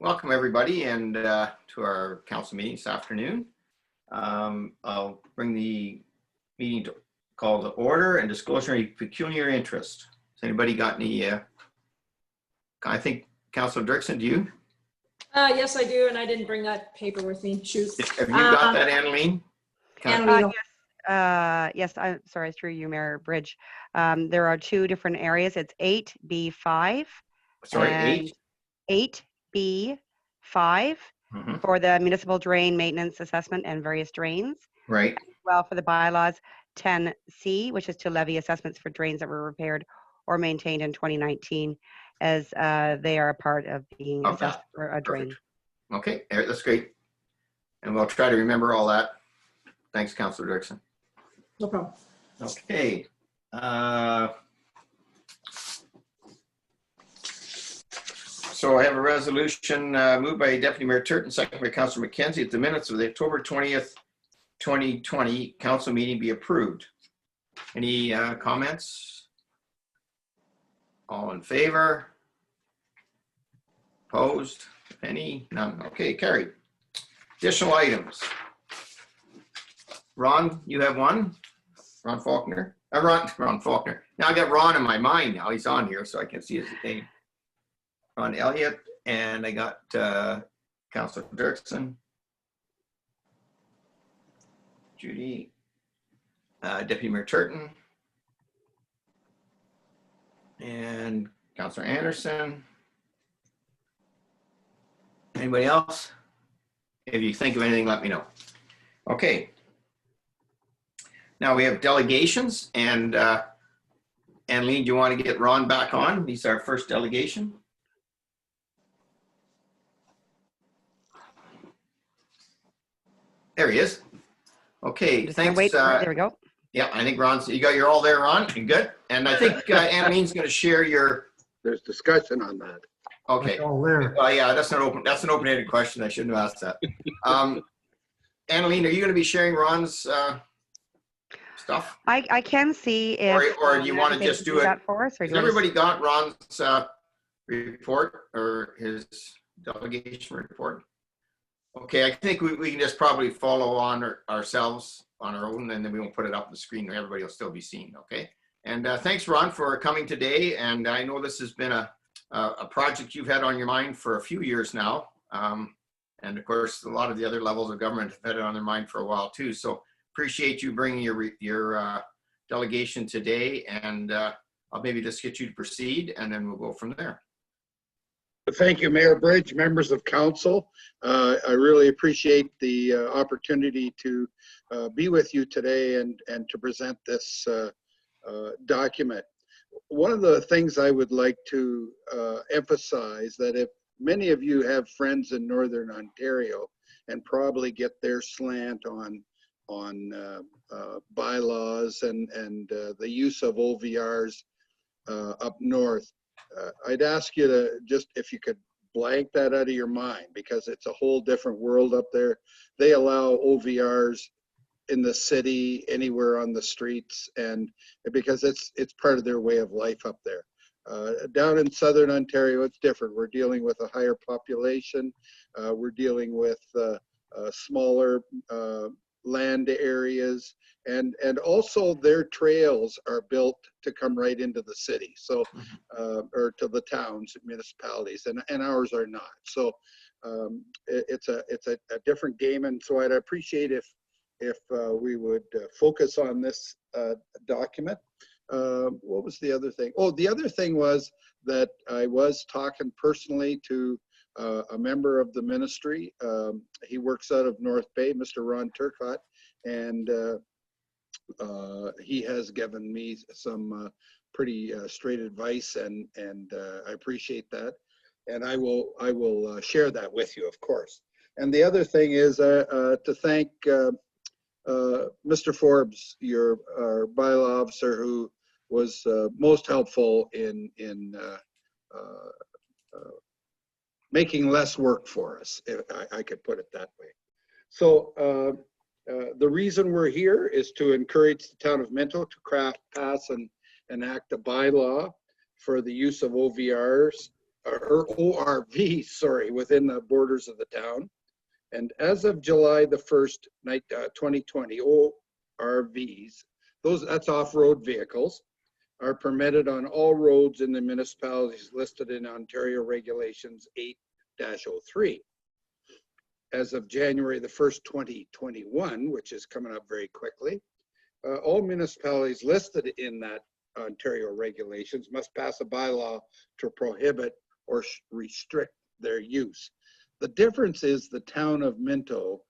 Welcome everybody and to our council meeting this afternoon. I'll bring the meeting to call to order and disclosure of pecuniary interest. Has anybody got any, I think Councillor Dirksen, do you? Yes, I do, and I didn't bring that paper with me. Shoot. Have you got that, Annaline? Yes, I'm sorry, through you, Mayor Bridge. There are two different areas. It's 8B5. Sorry, 8B5 for the municipal drain maintenance assessment and various drains. Right. Well, for the bylaws, 10C, which is to levy assessments for drains that were repaired or maintained in 2019, as they are a part of being assessed for a drain. Okay, that's great. And we'll try to remember all that. Thanks, Councillor Dirksen. No problem. Okay. So I have a resolution moved by Deputy Mayor Turton, second by Councillor McKenzie, that the minutes of the October 20th, 2020 council meeting be approved. Any comments? All in favor? Opposed? Any? None. Okay, carried. Additional items. Ron, you have one? Ron Faulkner? Ron Faulkner. Now I got Ron in my mind now. He's on here, so I can see his name. Ron Elliott, and I got Councillor Dirksen, Judy, Deputy Mayor Turton, and Councillor Anderson. Anybody else? If you think of anything, let me know. Okay. Now we have delegations, and Annaline, do you want to get Ron back on? He's our first delegation. There he is. Okay, thanks. Wait, there we go. Yeah, I think Ron's, you're all there, Ron. You're good. And I think Annaline's going to share your. There's discussion on that. Okay. All there. Yeah, that's not open. That's an open-ended question. I shouldn't have asked that. Annaline, are you going to be sharing Ron's stuff? I can see if. Or do you want to just do it? For us, or has everybody got Ron's report or his delegation report? Okay, I think we can just probably follow on ourselves on our own, and then we won't put it up on the screen. Everybody will still be seen, okay? And thanks, Ron, for coming today. And I know this has been a project you've had on your mind for a few years now. And of course, a lot of the other levels of government have had it on their mind for a while too. So appreciate you bringing your delegation today. And I'll maybe just get you to proceed, and then we'll go from there. Thank you, Mayor Bridge, members of council. I really appreciate the opportunity to be with you today and to present this document. One of the things I would like to emphasize, that if many of you have friends in Northern Ontario and probably get their slant on bylaws and the use of OVRs up north, I'd ask you to just, if you could blank that out of your mind, because it's a whole different world up there. They allow OVRs in the city, anywhere on the streets, and because it's part of their way of life up there. Down in Southern Ontario, it's different. We're dealing with a higher population. We're dealing with smaller land areas, and also their trails are built to come right into the city, so or to the towns, municipalities, and ours are not. So it's a different game, and so I'd appreciate if we would focus on this document. What was the other thing? Oh, the other thing was that I was talking personally to a member of the ministry. He works out of North Bay, Mr. Ron Turcott, and he has given me some pretty straight advice, and I appreciate that. And I will share that with you, of course. And the other thing is to thank Mr. Forbes, our bylaw officer, who was most helpful in making less work for us, if I could put it that way. So the reason we're here is to encourage the town of Minto to pass and enact a bylaw for the use of OVRs or ORV, sorry, within the borders of the town. And as of July the 1st, 2020, ORVs, that's off-road vehicles, are permitted on all roads in the municipalities listed in Ontario Regulations 8-03. As of January the 1st, 2021, which is coming up very quickly, all municipalities listed in that Ontario regulations must pass a bylaw to prohibit or restrict their use. The difference is the town of Minto,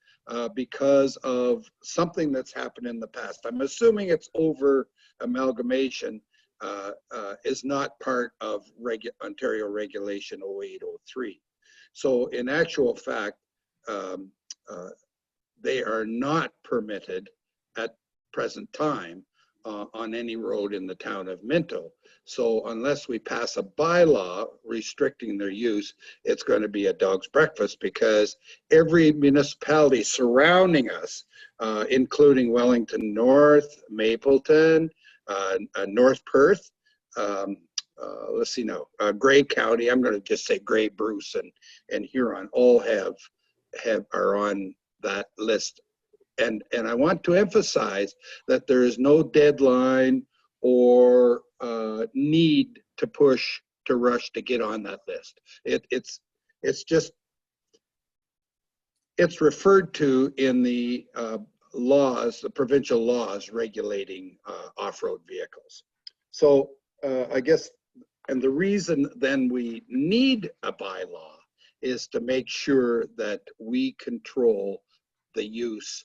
because of something that's happened in the past, I'm assuming it's over amalgamation, is not part of Ontario Regulation 0803. So in actual fact, they are not permitted at present time on any road in the town of Minto. So unless we pass a bylaw restricting their use, it's going to be a dog's breakfast, because every municipality surrounding us, including Wellington North, Mapleton, North Perth, let's see now, Grey County, I'm going to just say Grey, Bruce, and Huron, all are on that list. And I want to emphasize that there is no deadline or need to rush to get on that list. It's referred to in the laws, the provincial laws regulating off-road vehicles. So I guess, and the reason then we need a bylaw is to make sure that we control the use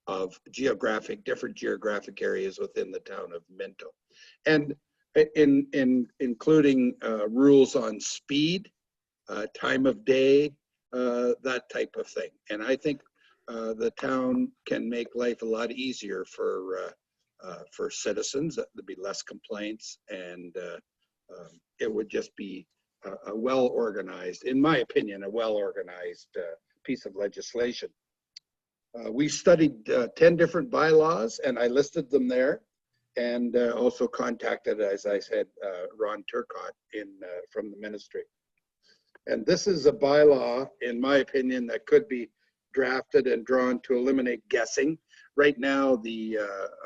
of different geographic areas within the town of Minto, and including rules on speed, time of day, that type of thing. And I think the town can make life a lot easier for citizens. There'd be less complaints, and it would just be a well-organized, in my opinion, a well-organized piece of legislation. We studied 10 different bylaws, and I listed them there, and also contacted, as I said, Ron Turcott from the ministry. And this is a bylaw, in my opinion, that could be drafted and drawn to eliminate guessing. Right now, the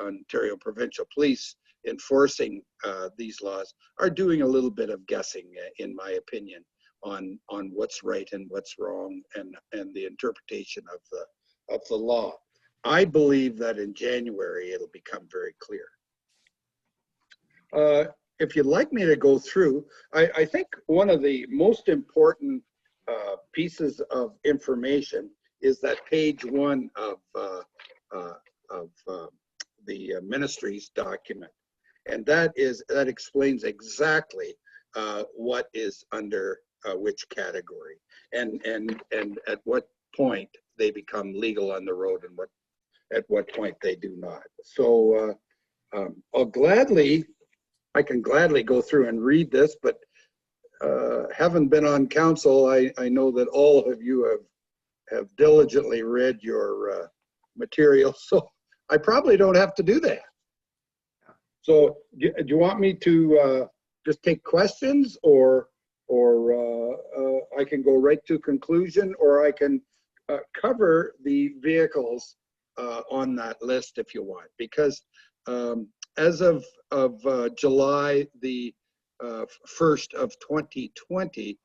Ontario Provincial Police enforcing these laws are doing a little bit of guessing, in my opinion, on what's right and what's wrong, and the interpretation of the law. I believe that in January it'll become very clear. If you'd like me to go through, I think one of the most important pieces of information is that page 1 of the ministry's document, and that explains exactly what is under which category, and at what point they become legal on the road, and at what point they do not. So I can gladly go through and read this, but having been on council, I know that all of you have diligently read your material, so I probably don't have to do that. So do you want me to just take questions, or I can go right to conclusion, or I can cover the vehicles on that list if you want, because as of July the 1st of 2020,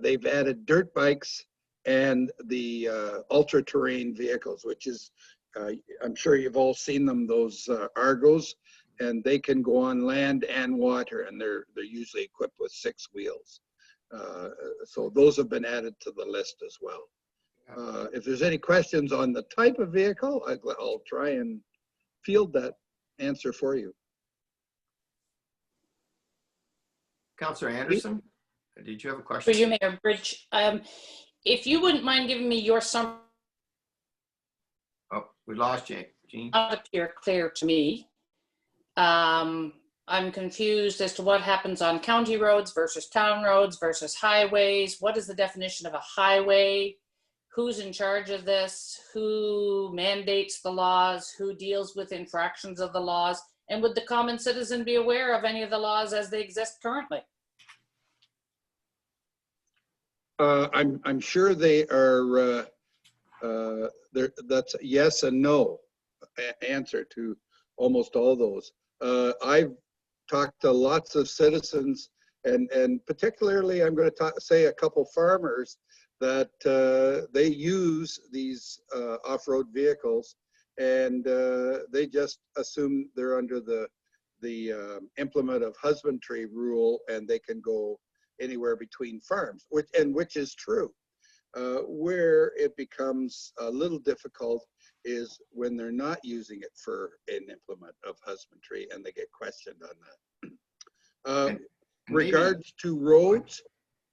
they've added dirt bikes and the ultra-terrain vehicles, which is, I'm sure you've all seen them, those Argos, and they can go on land and water, and they're usually equipped with 6 wheels. So those have been added to the list as well. If there's any questions on the type of vehicle, I'll try and field that answer for you. Councillor Anderson, did you have a For question? you, Mayor Bridge, if you wouldn't mind giving me your summary, Oh, we lost you, Jean. not appear clear to me. I'm confused as to what happens on county roads versus town roads versus highways. What is the definition of a highway? Who's in charge of this? Who mandates the laws? Who deals with infractions of the laws? And would the common citizen be aware of any of the laws as they exist currently? I'm sure they are, that's yes and no answer to almost all those. I've talked to lots of citizens, and particularly I'm going to say a couple farmers that they use these off-road vehicles, and they just assume they're under the implement of husbandry rule, and they can go anywhere between farms, which is true. Where it becomes a little difficult is when they're not using it for an implement of husbandry, and they get questioned on that. And maybe- Regards to roads,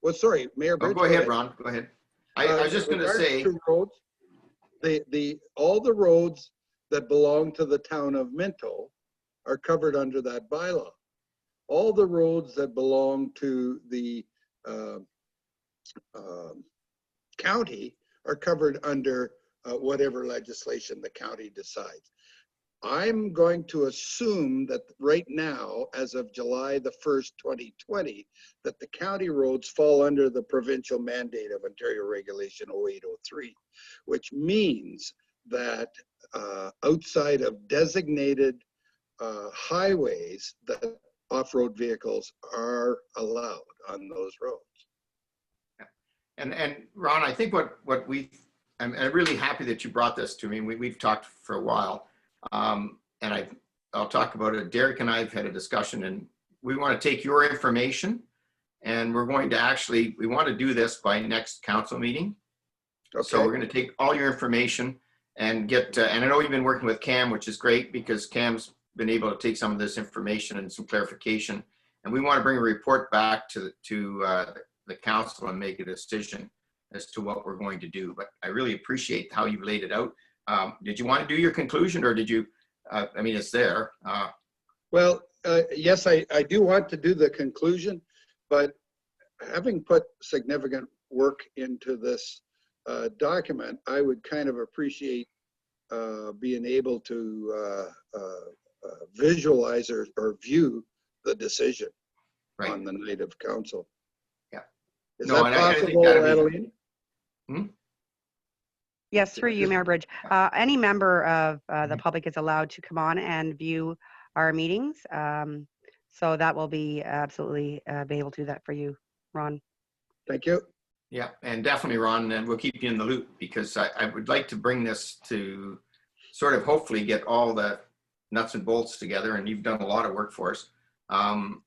well, sorry, Mayor Oh, Bridge. go ahead, Ron, go ahead. I was just going to Regards say, to roads, all the roads that belong to the town of Minto are covered under that bylaw. All the roads that belong to the county are covered under whatever legislation the county decides. I'm going to assume that right now, as of July the 1st, 2020, that the county roads fall under the provincial mandate of Ontario Regulation 0803, which means that outside of designated highways, that off-road vehicles are allowed on those roads. and Ron, I think I'm really happy that you brought this to me. We've talked for a while. And I'll talk about it. Derek and I have had a discussion, and we want to take your information, and we're going to we want to do this by next council meeting. Okay. So we're going to take all your information and get, and I know you've been working with Cam, which is great because Cam's been able to take some of this information and some clarification. And we want to bring a report back to the council and make a decision as to what we're going to do. But I really appreciate how you've laid it out. Did you want to do your conclusion, or did you, I mean, it's there. Well, yes, I do want to do the conclusion, but having put significant work into this document, I would kind of appreciate being able to visualize or view the decision Right. on the night of council. Yeah. Is No, that and I think possible, that'd be- Adeline? Yes, through you, Mayor Bridge. Any member of the public is allowed to come on and view our meetings. So that will be absolutely be able to do that for you, Ron. Thank you. Yeah, and definitely, Ron, and we'll keep you in the loop because I would like to bring this to sort of hopefully get all the nuts and bolts together, and you've done a lot of work for us. And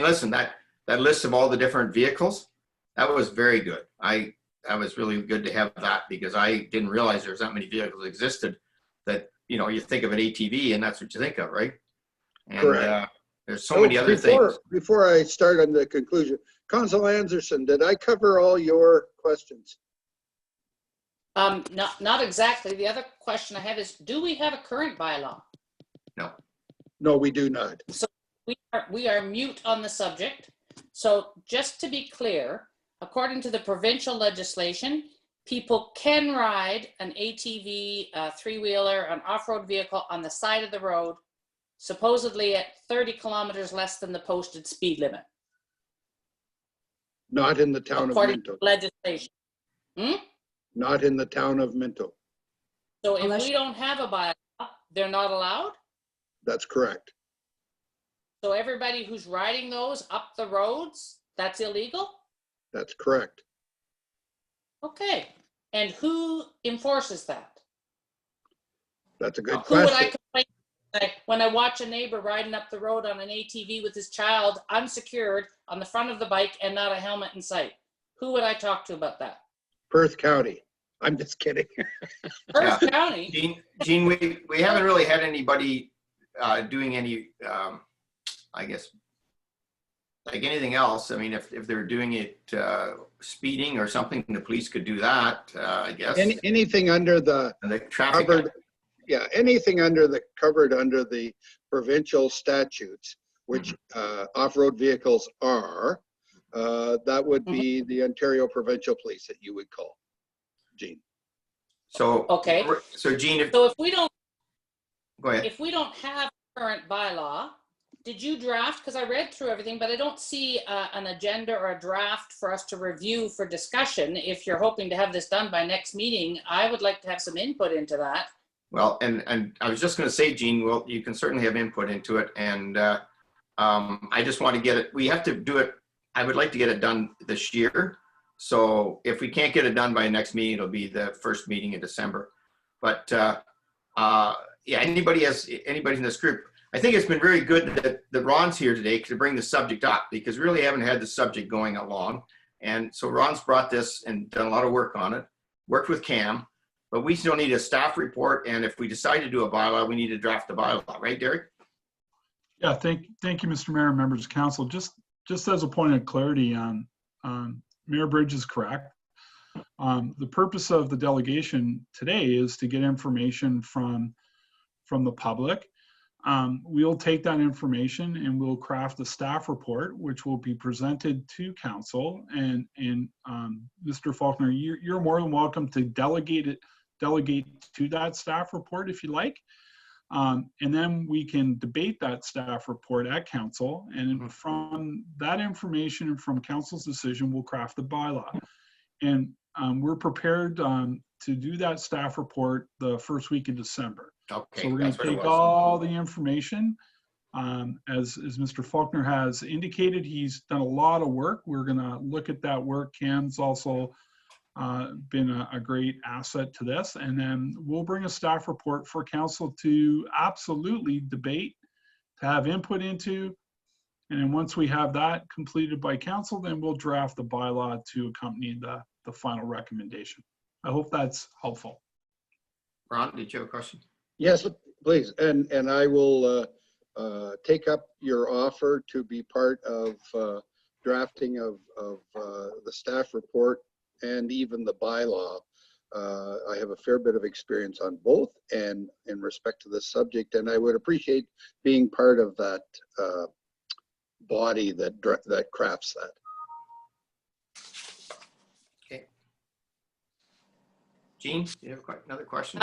listen, that list of all the different vehicles, that was very good. That was really good to have that because I didn't realize there's that many vehicles existed that, you think of an ATV and that's what you think of, right? And Correct. there's so many other things. Before I start on the conclusion, Council Anderson, did I cover all your questions? Not exactly. The other question I have is, do we have a current bylaw? No. No, we do not. We are mute on the subject. So just to be clear, according to the provincial legislation, people can ride an ATV, a three-wheeler, an off-road vehicle on the side of the road, supposedly at 30 kilometers less than the posted speed limit. Not in the town of According Minto. to legislation. Not in the town of Minto. So if Unless- we don't have a bylaw, they're not allowed? That's correct. So everybody who's riding those up the roads, that's illegal? That's correct. Okay. And who enforces that? That's a good Who would I question. complain when I watch a neighbor riding up the road on an ATV with his child unsecured on the front of the bike and not a helmet in sight? Who would I talk to about that? Perth County. I'm just kidding. Perth County? Gene, we haven't really had anybody doing any, I guess, like anything else. I mean, if they're doing it speeding or something, the police could do that, I guess. Anything under the And the traffic. covered, yeah, anything covered under the provincial statutes, which off-road vehicles are, that would be the Ontario Provincial Police that you would call, Gene. So, Okay. So Gene, So if we don't go ahead. have a current bylaw, did you draft? Because I read through everything, but I don't see an agenda or a draft for us to review for discussion. If you're hoping to have this done by next meeting, I would like to have some input into that. Well, and I was just going to say, Jean, well, you can certainly have input into it. And I just want to get it, we have to do it. I would like to get it done this year. So if we can't get it done by next meeting, it'll be the first meeting in December. But yeah, anybody in this group, I think it's been very good that Ron's here today to bring the subject up, because we really haven't had the subject going along. And so Ron's brought this and done a lot of work on it, worked with Cam, but we still need a staff report. And if we decide to do a bylaw, we need to draft the bylaw, right, Derek? Yeah, thank you, Mr. Mayor and members of council. Just as a point of clarity, Mayor Bridge is correct. The purpose of the delegation today is to get information from the public. We'll take that information and we'll craft a staff report, which will be presented to council. And Mr. Faulkner, you're more than welcome to delegate to that staff report if you like. And then we can debate that staff report at council. And from that information and from council's decision, we'll craft the bylaw. And we're prepared to do that staff report the first week of December. Okay, So we're going to take all the information. As Mr. Faulkner has indicated, he's done a lot of work. We're going to look at that work. Cam's also been a great asset to this. And then we'll bring a staff report for council to absolutely debate, to have input into. And then once we have that completed by council, then we'll draft the bylaw to accompany the final recommendation. I hope that's helpful. Ron, did you have a question? Yes, please. And I will take up your offer to be part of drafting of the staff report and even the bylaw. I have a fair bit of experience on both and in respect to this subject, and I would appreciate being part of that body that crafts that. Okay. Jean, do you have another question?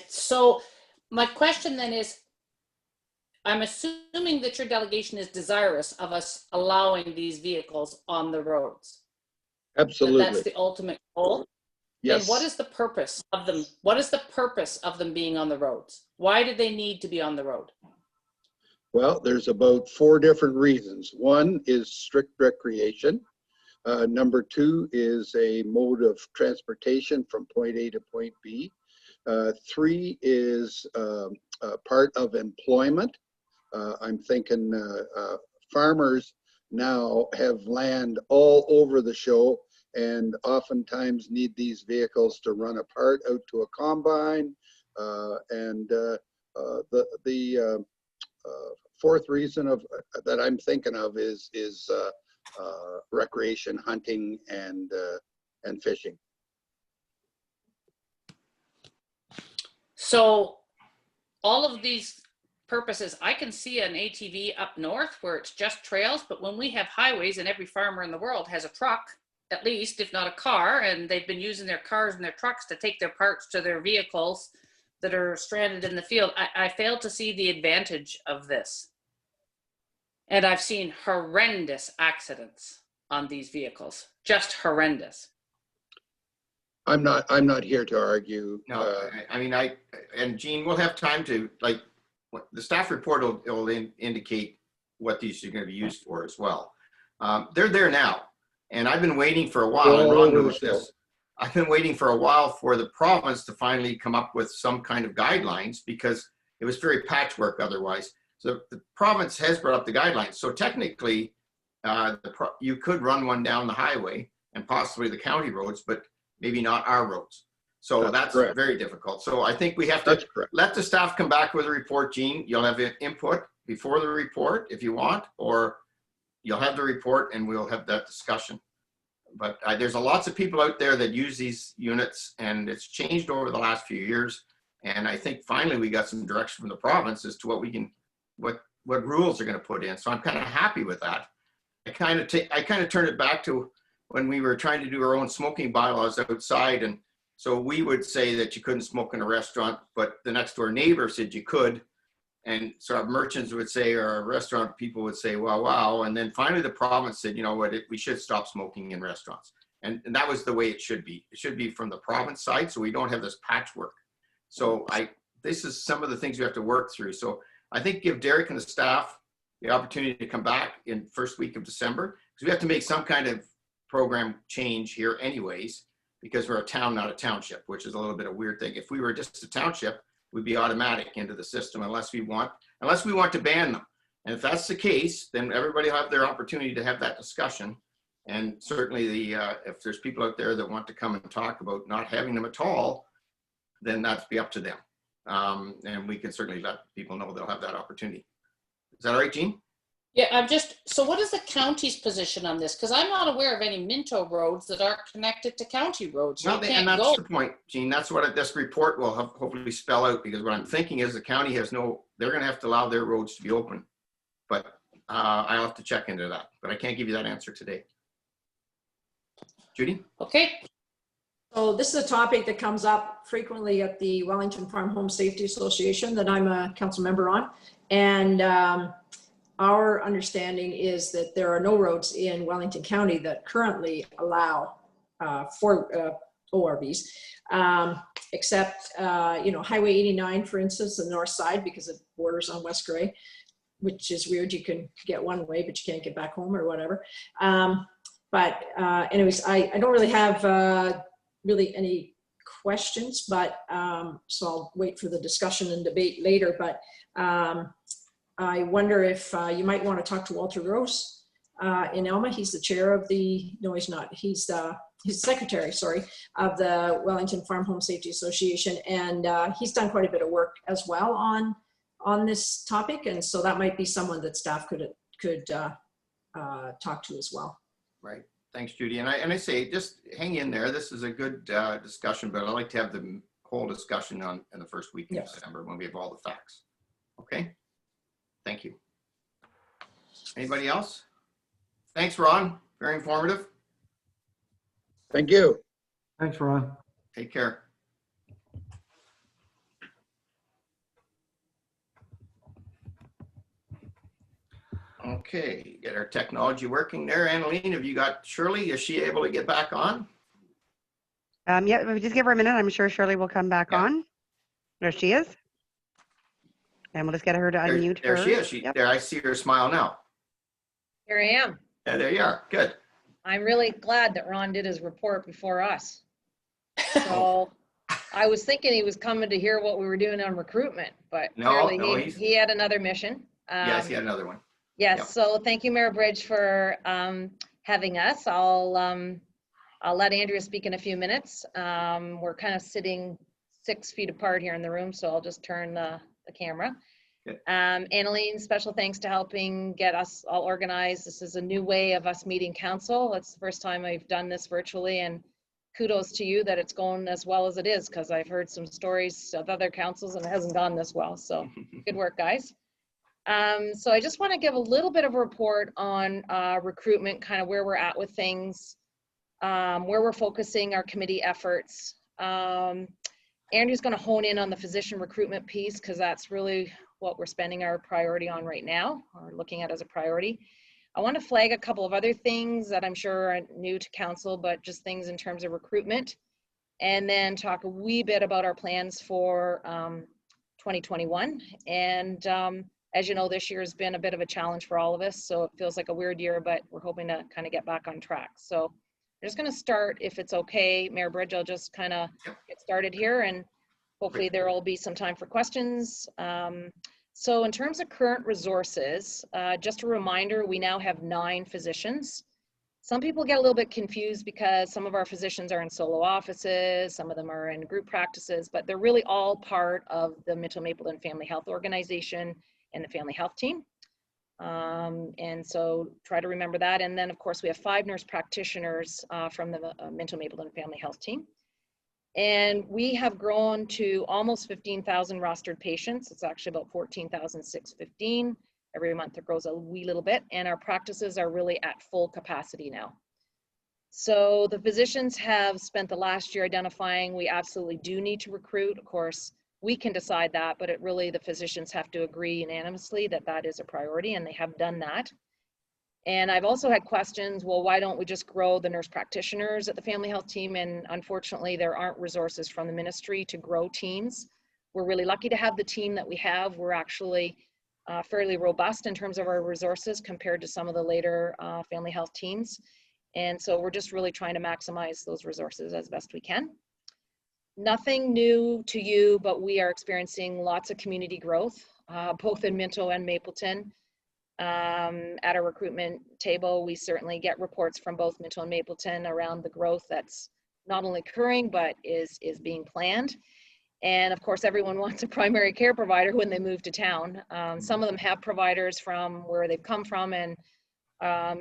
So my question then is, I'm assuming that your delegation is desirous of us allowing these vehicles on the roads. Absolutely. That's the ultimate goal. Yes. And what is the purpose of them? What is the purpose of them being on the roads? Why do they need to be on the road? Well, there's about 4 different reasons. One is strict recreation. Number 2 is a mode of transportation from point A to point B. 3 is part of employment. I'm thinking farmers now have land all over the show and oftentimes need these vehicles to run a part out to a combine. The 4th reason that I'm thinking of is recreation, hunting, and fishing. So all of these purposes, I can see an ATV up north where it's just trails, but when we have highways and every farmer in the world has a truck, at least, if not a car, and they've been using their cars and their trucks to take their parts to their vehicles that are stranded in the field, I fail to see the advantage of this. And I've seen horrendous accidents on these vehicles, just horrendous. I'm not here to argue. No, I mean, and Jean, we'll have time to, like, the staff report will indicate what these are going to be used for as well. They're there now, and I've been waiting for a while. And Ron knows this. I've been waiting for a while for the province to finally come up with some kind of guidelines, because it was very patchwork otherwise. So the province has brought up the guidelines. So technically, you could run one down the highway and possibly the county roads, but maybe not our roads. So that's very difficult. So I think we have to let the staff come back with a report, Jean. You'll have input before the report if you want, or you'll have the report and we'll have that discussion. But there's lots of people out there that use these units, and it's changed over the last few years. And I think finally we got some direction from the province as to what we can, what rules are going to put in. So I'm kind of happy with that. I kind of turned it back to when we were trying to do our own smoking bylaws outside. And so we would say that you couldn't smoke in a restaurant, but the next door neighbor said you could. And so our merchants would say, or our restaurant people would say, wow, wow. And then finally the province said, you know what, we should stop smoking in restaurants. And that was the way it should be. It should be from the province side, so we don't have this patchwork. So this is some of the things we have to work through. So I think give Derek and the staff the opportunity to come back in first week of December, because we have to make some kind of program change here anyways, because we're a town, not a township, which is a little bit of a weird thing. If we were just a township, we'd be automatic into the system unless we want to ban them. And if that's the case, then everybody will have their opportunity to have that discussion. And certainly if there's people out there that want to come and talk about not having them at all, then that's be up to them. And we can certainly let people know they'll have that opportunity. Is that all right, Jean? Yeah, so what is the county's position on this? Because I'm not aware of any Minto roads that aren't connected to county roads. So And that's the point, Jean. That's what this report will hopefully spell out, because what I'm thinking is the county has they're going to have to allow their roads to be open. But I'll have to check into that. But I can't give you that answer today. Judy? Okay. So this is a topic that comes up frequently at the Wellington Farm Home Safety Association that I'm a council member on. And our understanding is that there are no roads in Wellington County that currently allow for ORVs, except, Highway 89, for instance, the north side, because it borders on West Grey, which is weird. You can get one way, but you can't get back home or whatever. Anyways, I don't really have really any questions, but so I'll wait for the discussion and debate later. But I wonder if you might want to talk to Walter Gross in Elma. He's the chair of no, he's not. He's secretary, sorry, of the Wellington Farm Home Safety Association. And he's done quite a bit of work as well on this topic. And so that might be someone that staff could talk to as well. Right. Thanks, Judy. And I say, just hang in there. This is a good discussion, but I'd like to have the whole discussion in the first week of December when we have all the facts. Okay. Thank you. Anybody else? Thanks, Ron. Very informative. Thank you. Thanks, Ron. Take care. Okay, get our technology working there. Annalene, have you got Shirley? Is she able to get back on? Yeah, we just give her a minute. I'm sure Shirley will come back on. There she is. And we'll just get her to unmute her. There she is. There, I see her smile now. Here I am. Yeah, there you are. Good. I'm really glad that Ron did his report before us. So I was thinking he was coming to hear what we were doing on recruitment, but clearly he had another mission. Yes, he had another one. Yes. Yep. So thank you, Mayor Bridge, for having us. I'll let Andrea speak in a few minutes. We're kind of sitting 6 feet apart here in the room, so I'll just turn the camera. Annalene, special thanks to helping get us all organized. This is a new way of us meeting council. It's the first time I've done this virtually, and kudos to you that it's going as well as it is, because I've heard some stories of other councils and it hasn't gone this well. So good work, guys. So I just want to give a little bit of a report on recruitment, kind of where we're at with things, where we're focusing our committee efforts. Andrew's going to hone in on the physician recruitment piece, because that's really what we're spending our priority on right now, or looking at as a priority. I want to flag a couple of other things that I'm sure are new to council, but just things in terms of recruitment, and then talk a wee bit about our plans for 2021. And as you know, this year has been a bit of a challenge for all of us, so it feels like a weird year, but we're hoping to kind of get back on track. So I'm just going to start, if it's okay, Mayor Bridge, I'll just kind of get started here, and hopefully there will be some time for questions. So in terms of current resources, just a reminder, we now have 9 physicians. Some people get a little bit confused because some of our physicians are in solo offices, some of them are in group practices, but they're really all part of the Minto Mapleton Family Health Organization and the family health team. And so try to remember that. And then of course we have 5 nurse practitioners from the Minto Mapleton Family Health team. And we have grown to almost 15,000 rostered patients. It's actually about 14,615. Every month it grows a wee little bit, and our practices are really at full capacity now. So the physicians have spent the last year identifying we absolutely do need to recruit. Of course, we can decide that, but it really, the physicians have to agree unanimously that that is a priority, and they have done that. And I've also had questions, well, why don't we just grow the nurse practitioners at the family health team? And unfortunately, there aren't resources from the ministry to grow teams. We're really lucky to have the team that we have. We're actually fairly robust in terms of our resources compared to some of the later family health teams. And so we're just really trying to maximize those resources as best we can. Nothing new to you, but we are experiencing lots of community growth, both in Minto and Mapleton. At our recruitment table, we certainly get reports from both Minto and Mapleton around the growth that's not only occurring, but is being planned. And of course, everyone wants a primary care provider when they move to town. Some of them have providers from where they've come from, and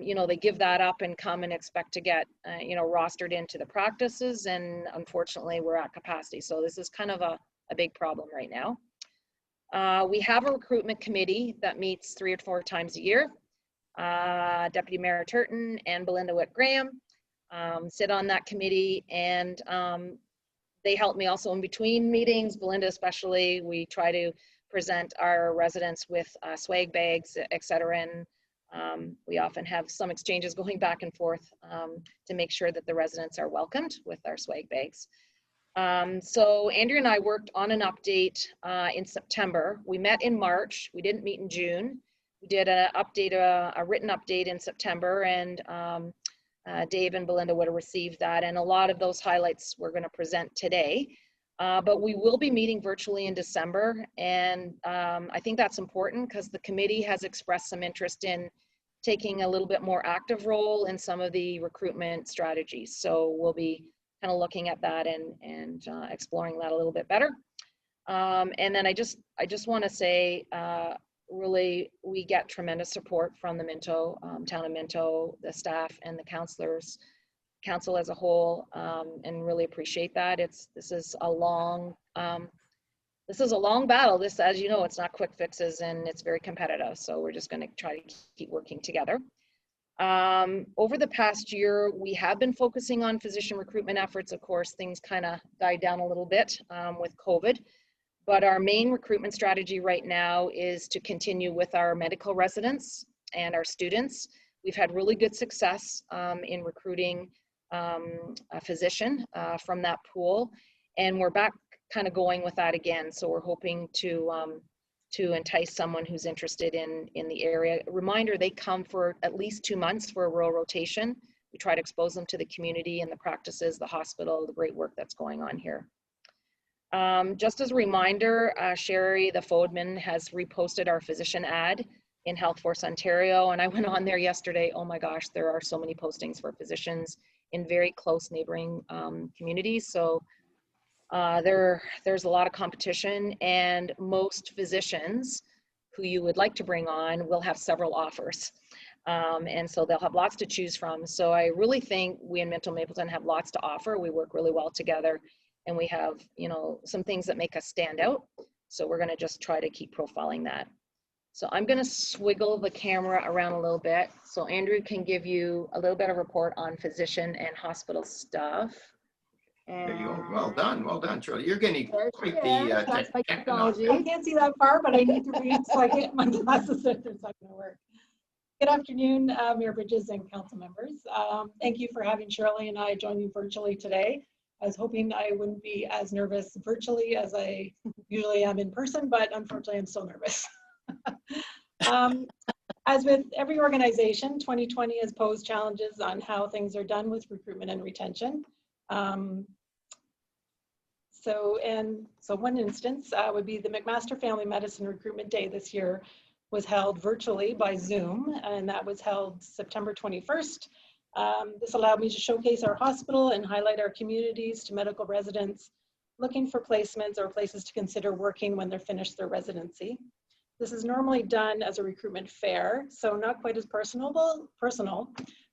you know, they give that up and come and expect to get, you know, rostered into the practices. And unfortunately, we're at capacity. So this is kind of a big problem right now. We have a recruitment committee that meets 3 or 4 times a year. Deputy Mayor Turton and Belinda Witt-Graham sit on that committee, and they help me also in between meetings. Belinda especially, we try to present our residents with swag bags, etc. And we often have some exchanges going back and forth to make sure that the residents are welcomed with our swag bags. So Andrea and I worked on an update in September. We met in March. We didn't meet in June. We did a written update in September, and Dave and Belinda would have received that. And a lot of those highlights we're going to present today. But we will be meeting virtually in December. And I think that's important because the committee has expressed some interest in taking a little bit more active role in some of the recruitment strategies. So we'll be kind of looking at that and exploring that a little bit better. And then I just want to say, really, we get tremendous support from the Minto, town of Minto, the staff and the council as a whole, and really appreciate that. This is a long battle. This, as you know, it's not quick fixes, and it's very competitive. So we're just going to try to keep working together. Over the past year, we have been focusing on physician recruitment efforts. Of course, things kind of died down a little bit with COVID, but our main recruitment strategy right now is to continue with our medical residents and our students. We've had really good success in recruiting a physician from that pool, and we're back kind of going with that again. So we're hoping to entice someone who's interested in the area. Reminder, they come for at least 2 months for a rural rotation. We try to expose them to the community and the practices, the hospital, the great work that's going on here. Just as a reminder, Sherry, the Fodman, has reposted our physician ad in Health Force Ontario, and I went on there yesterday. Oh my gosh, there are so many postings for physicians in very close neighboring communities. So there's a lot of competition, and most physicians who you would like to bring on will have several offers. And so they'll have lots to choose from. So I really think we in Minto Mapleton have lots to offer. We work really well together, and we have, you know, some things that make us stand out. So we're going to just try to keep profiling that. So I'm going to swiggle the camera around a little bit so Andrew can give you a little bit of report on physician and hospital stuff. There you go. Well done, Shirley. You're getting quite That's my the technology. I can't see that far, but I need to read, so I get my glasses if it's not going to work. Good afternoon, Mayor Bridges and council members. Thank you for having Shirley and I join you virtually today. I was hoping I wouldn't be as nervous virtually as I usually am in person, but unfortunately I'm still nervous. As with every organization, 2020 has posed challenges on how things are done with recruitment and retention. So one instance would be the McMaster Family Medicine Recruitment Day this year was held virtually by Zoom, and that was held September 21st. This allowed me to showcase our hospital and highlight our communities to medical residents looking for placements or places to consider working when they're finished their residency. This is normally done as a recruitment fair, so not quite as personal,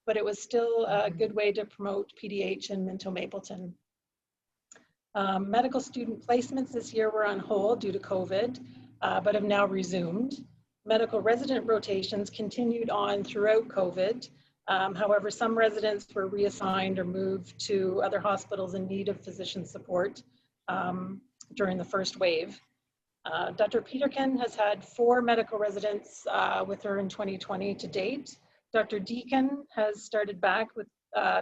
but it was still a good way to promote PDH in Minto Mapleton. Medical student placements this year were on hold due to COVID, but have now resumed. Medical resident rotations continued on throughout COVID. However, some residents were reassigned or moved to other hospitals in need of physician support. during the first wave. Dr. Peterkin has had 4 medical residents with her in 2020 to date. Dr. Deacon has started back with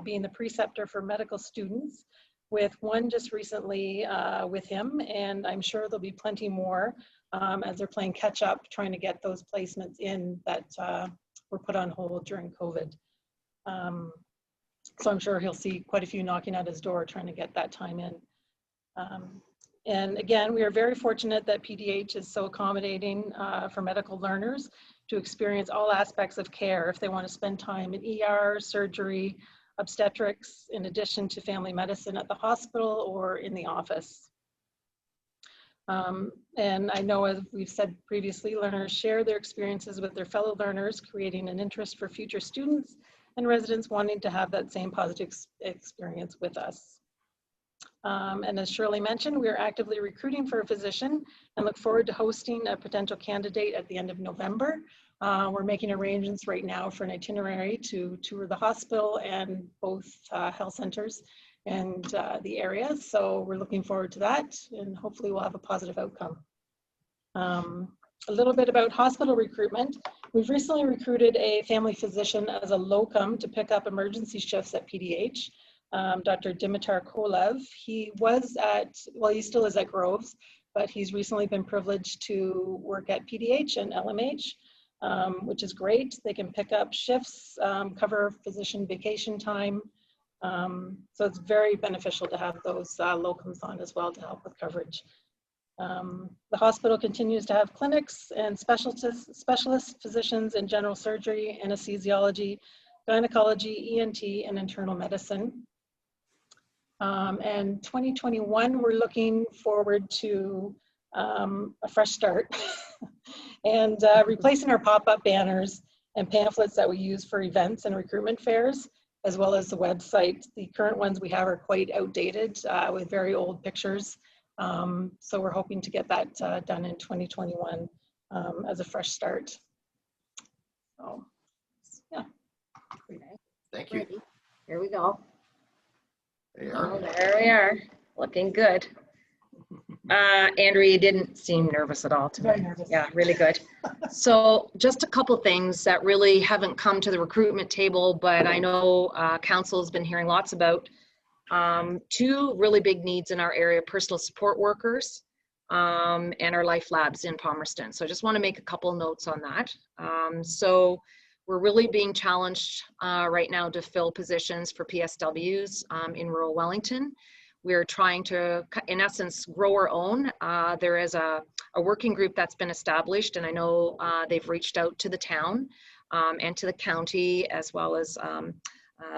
being the preceptor for medical students, with 1 just recently with him, and I'm sure there'll be plenty more as they're playing catch up, trying to get those placements in that were put on hold during COVID. So I'm sure he'll see quite a few knocking at his door trying to get that time in. And again, we are very fortunate that PDH is so accommodating for medical learners to experience all aspects of care if they want to spend time in ER, surgery, obstetrics, in addition to family medicine at the hospital or in the office. And I know, as we've said previously, learners share their experiences with their fellow learners, creating an interest for future students and residents wanting to have that same positive experience with us. And as Shirley mentioned, we are actively recruiting for a physician and look forward to hosting a potential candidate at the end of November. We're making arrangements right now for an itinerary to tour the hospital and both health centers and the area. So we're looking forward to that, and hopefully we'll have a positive outcome. A little bit about hospital recruitment. We've recently recruited a family physician as a locum to pick up emergency shifts at PDH. Dr. Dimitar Kolev. He was at, well, he still is at Groves, but he's recently been privileged to work at PDH and LMH, which is great. They can pick up shifts, cover physician vacation time. So it's very beneficial to have those locums on as well to help with coverage. The hospital continues to have clinics and specialist physicians in general surgery, anesthesiology, gynecology, ENT, and internal medicine. And 2021, we're looking forward to a fresh start and replacing our pop-up banners and pamphlets that we use for events and recruitment fairs, as well as the website. The current ones we have are quite outdated with very old pictures. So we're hoping to get that done in 2021 as a fresh start. So, yeah. Thank you. Here we go. They are. Oh, there we are, looking good. Andrea, you didn't seem nervous at all today. Very nervous. Yeah, really good. So just a couple things that really haven't come to the recruitment table, but I know council has been hearing lots about. 2 really big needs in our area: personal support workers and our life labs in Palmerston. So I just want to make a couple notes on that. So we're really being challenged right now to fill positions for PSWs in rural Wellington. We're trying to, in essence, grow our own. There is a working group that's been established, and I know they've reached out to the town and to the county, as well as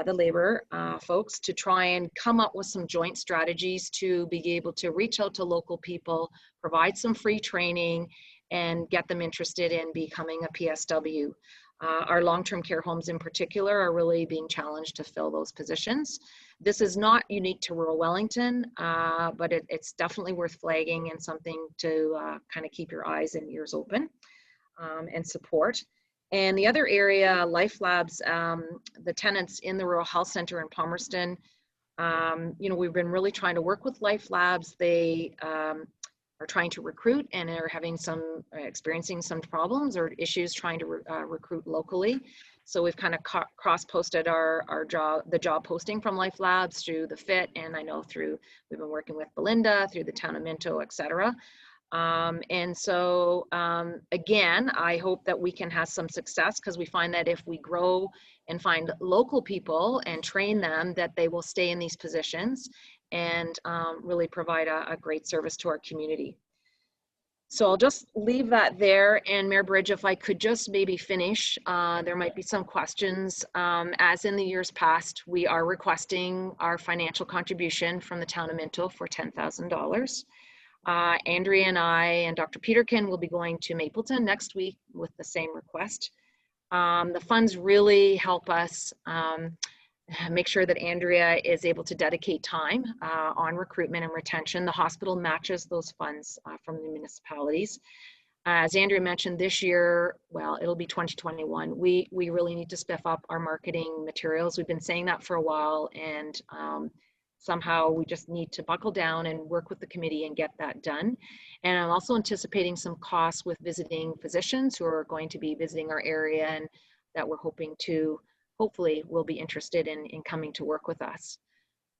the labor folks, to try and come up with some joint strategies to be able to reach out to local people, provide some free training, and get them interested in becoming a PSW. Our long-term care homes in particular are really being challenged to fill those positions. This is not unique to rural Wellington, but it's definitely worth flagging and something to kind of keep your eyes and ears open and support. And the other area, Life Labs, the tenants in the Rural Health Center in Palmerston, you know, we've been really trying to work with Life Labs. They are trying to recruit and are having experiencing some problems or issues trying to recruit locally. So we've kind of cross-posted the job posting from Life Labs through the FIT, and I know we've been working with Belinda through the town of Minto, etc. And so again, I hope that we can have some success, because we find that if we grow and find local people and train them, that they will stay in these positions and really provide a great service to our community. So I'll just leave that there. And Mayor Bridge, if I could just maybe finish, there might be some questions. As in the years past, we are requesting our financial contribution from the town of Minto for $10,000. Andrea and I and Dr. Peterkin will be going to Mapleton next week with the same request. The funds really help us make sure that Andrea is able to dedicate time on recruitment and retention. The hospital matches those funds from the municipalities. As Andrea mentioned, this year, well, it'll be 2021. We really need to spiff up our marketing materials. We've been saying that for a while, and somehow we just need to buckle down and work with the committee and get that done. And I'm also anticipating some costs with visiting physicians who are going to be visiting our area and that we're hoping to, hopefully will be interested in coming to work with us.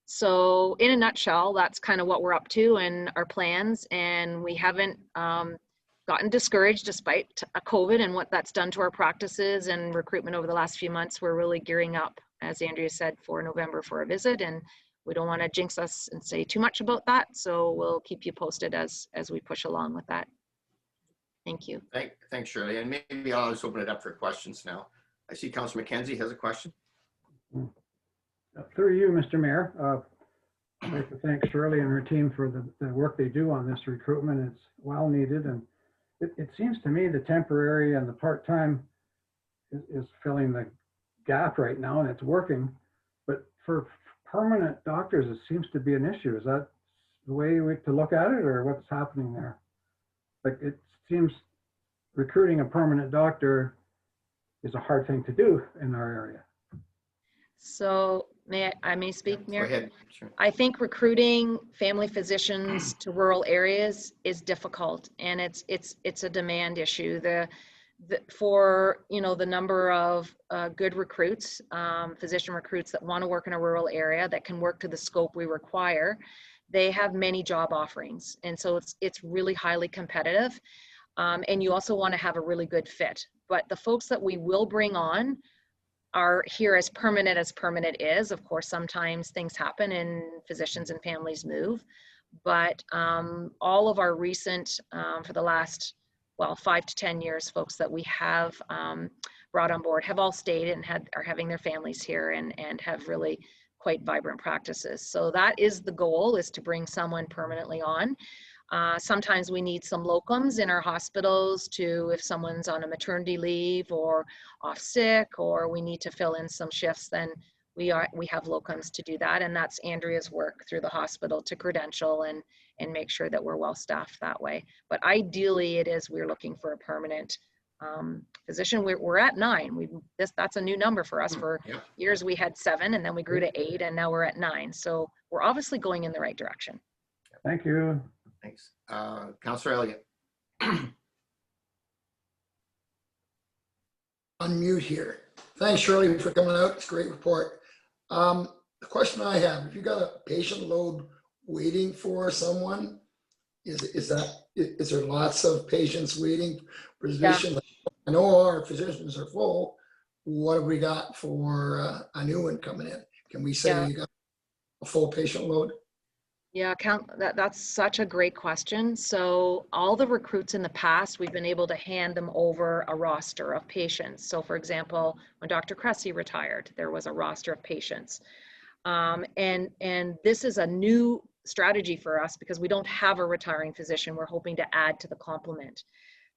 So in a nutshell, that's kind of what we're up to and our plans. And we haven't gotten discouraged despite COVID and what that's done to our practices and recruitment over the last few months. We're really gearing up, as Andrea said, for November for a visit, and we don't want to jinx us and say too much about that. So we'll keep you posted as we push along with that. Thank you. Thanks, Shirley. And maybe I'll just open it up for questions now. I see Councillor McKenzie has a question. Through you, Mr. Mayor, I'd like to thank Shirley and her team for the work they do on this recruitment. It's well needed, and it seems to me the temporary and the part-time is filling the gap right now, and it's working. But for permanent doctors, it seems to be an issue. Is that the way to look at it, or what's happening there? Like, it seems recruiting a permanent doctor is a hard thing to do in our area. So I may speak, Mayor? Go ahead. Sure. I think recruiting family physicians to rural areas is difficult, and it's a demand issue. For the number of good recruits, physician recruits that want to work in a rural area that can work to the scope we require, they have many job offerings, and so it's really highly competitive. And you also want to have a really good fit. But the folks that we will bring on are here as permanent is. Of course, sometimes things happen and physicians and families move, but all of our recent, for the last, 5 to 10 years, folks that we have brought on board have all stayed and are having their families here and have really quite vibrant practices. So that is the goal, is to bring someone permanently on. Sometimes we need some locums in our hospitals if someone's on a maternity leave or off sick, or we need to fill in some shifts, then we have locums to do that. And that's Andrea's work through the hospital to credential and make sure that we're well staffed that way. But ideally we're looking for a permanent physician. We're at 9. That's a new number for us. For years we had 7, and then we grew to 8, and now we're at 9. So we're obviously going in the right direction. Thank you. Thanks. Councillor Elliott. Unmute here. Thanks, Shirley, for coming out. It's a great report. The question I have, if you got a patient load waiting for someone, is there lots of patients waiting for physicians? Yeah. I know our physicians are full. What have we got for a new one coming in? Can we say you got a full patient load? Yeah, that's such a great question. So all the recruits in the past, we've been able to hand them over a roster of patients. So for example, when Dr. Cressy retired, there was a roster of patients. And this is a new strategy for us because we don't have a retiring physician. We're hoping to add to the complement.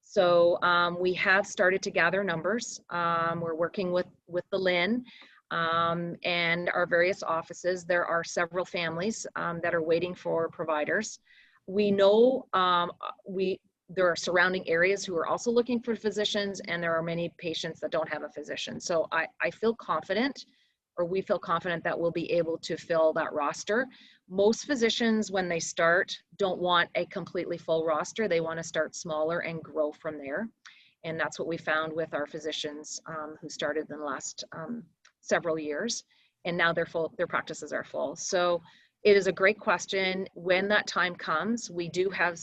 So we have started to gather numbers. We're working with the LIN. And our various offices. There are several families that are waiting for providers. We know there are surrounding areas who are also looking for physicians, and there are many patients that don't have a physician. So I feel confident, or we feel confident, that we'll be able to fill that roster. Most physicians, when they start, don't want a completely full roster. They want to start smaller and grow from there. And that's what we found with our physicians who started in the last several years, and now their practices are full. So it is a great question. When that time comes, we do have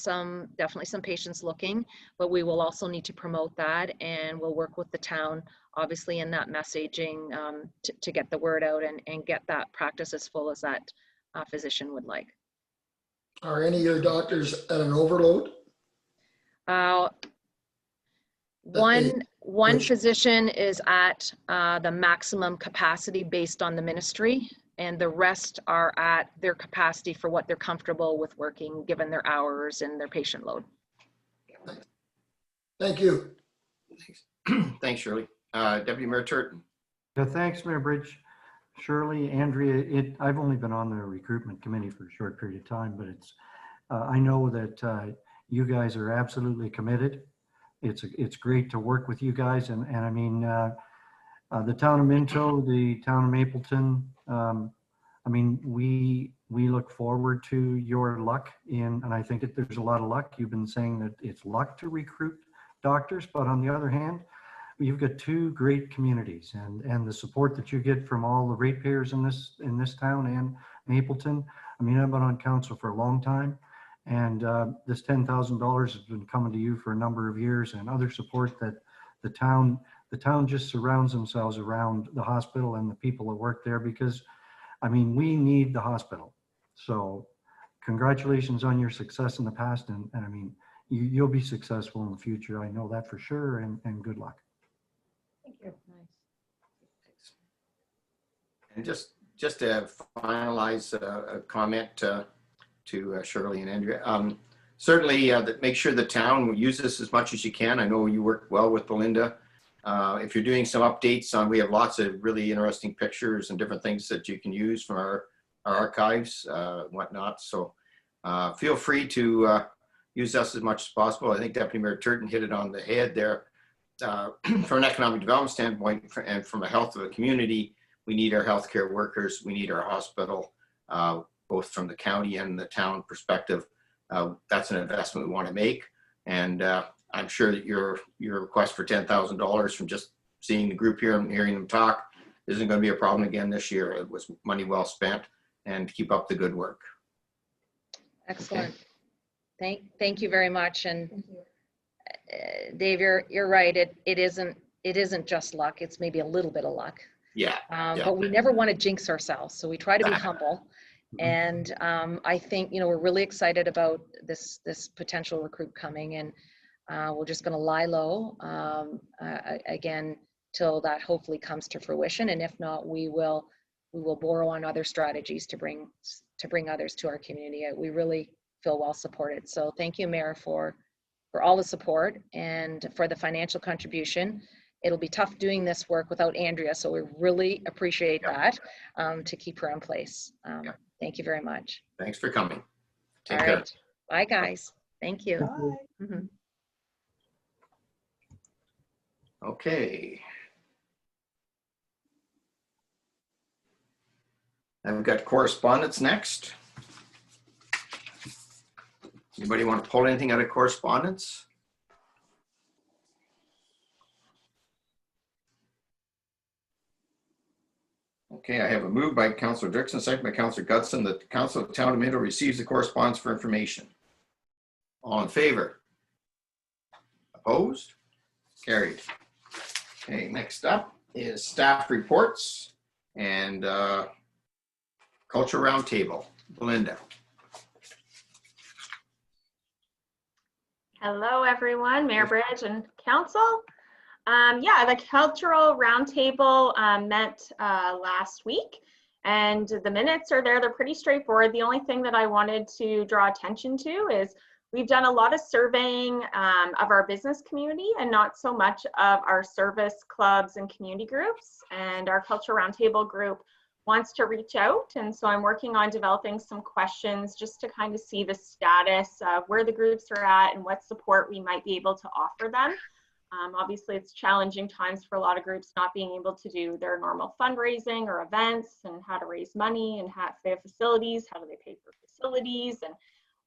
definitely some patients looking, but we will also need to promote that, and we'll work with the town, obviously, in that messaging to get the word out and get that practice as full as that physician would like. Are any of your doctors at an overload? One physician is at the maximum capacity based on the ministry, and the rest are at their capacity for what they're comfortable with working, given their hours and their patient load. Thank you. Thanks, Shirley. Deputy Mayor Turton. Yeah, thanks, Mayor Bridge. Shirley, Andrea, I've only been on the recruitment committee for a short period of time, but I know that you guys are absolutely committed. It's great to work with you guys, and I mean, the town of Minto, the town of Mapleton, I mean, we look forward to your luck and I think there's a lot of luck. You've been saying that it's luck to recruit doctors, but on the other hand, you've got two great communities and the support that you get from all the ratepayers in this town and Mapleton. I mean, I've been on council for a long time, and this $10,000 has been coming to you for a number of years, and other support that the town just surrounds themselves around the hospital and the people that work there, because I mean, we need the hospital. So congratulations on your success in the past, and I mean, you'll be successful in the future. I know that for sure, and good luck. Thank you. Nice. And just to finalize a comment to Shirley and Andrea, certainly make sure the town will use this as much as you can. I know you work well with Belinda. If you're doing some updates on, we have lots of really interesting pictures and different things that you can use from our archives, whatnot. So feel free to use us as much as possible. I think Deputy Mayor Turton hit it on the head there. From an economic development standpoint and from a health of the community, we need our healthcare workers, we need our hospital, both from the county and the town perspective. That's an investment we want to make. And I'm sure that your request for $10,000 from just seeing the group here and hearing them talk isn't going to be a problem again this year. It was money well spent, and keep up the good work. Excellent. Thank you very much. And Dave, you're right. It isn't just luck. It's maybe a little bit of luck. Yeah. But we never want to jinx ourselves. So we try to be humble. And I think, we're really excited about this potential recruit coming, and we're just going to lie low again till that hopefully comes to fruition. And if not, we will borrow on other strategies to bring others to our community. We really feel well supported. So thank you, Mayor, for all the support and for the financial contribution. It'll be tough doing this work without Andrea, so we really appreciate that to keep her in place. Thank you very much. Thanks for coming. Take All care. right. Bye, guys. Thank you. Bye. Mhm. Okay. I've got correspondence next. Anybody want to pull anything out of correspondence? Okay, I have a move by Councillor Dixon, second by Councillor Gutson, that the Council of the Town of Minto receives the correspondence for information. All in favor? Opposed? Carried. Okay, next up is staff reports and culture roundtable. Belinda. Hello, everyone, Mayor Bridge and Council. Yeah, the Cultural Roundtable met last week, and the minutes are there. They're pretty straightforward. The only thing that I wanted to draw attention to is we've done a lot of surveying of our business community and not so much of our service clubs and community groups. And our Cultural Roundtable group wants to reach out, and so I'm working on developing some questions just to kind of see the status of where the groups are at and what support we might be able to offer them. Obviously, it's challenging times for a lot of groups not being able to do their normal fundraising or events, and how to raise money, and how, if they have facilities, how do they pay for facilities, and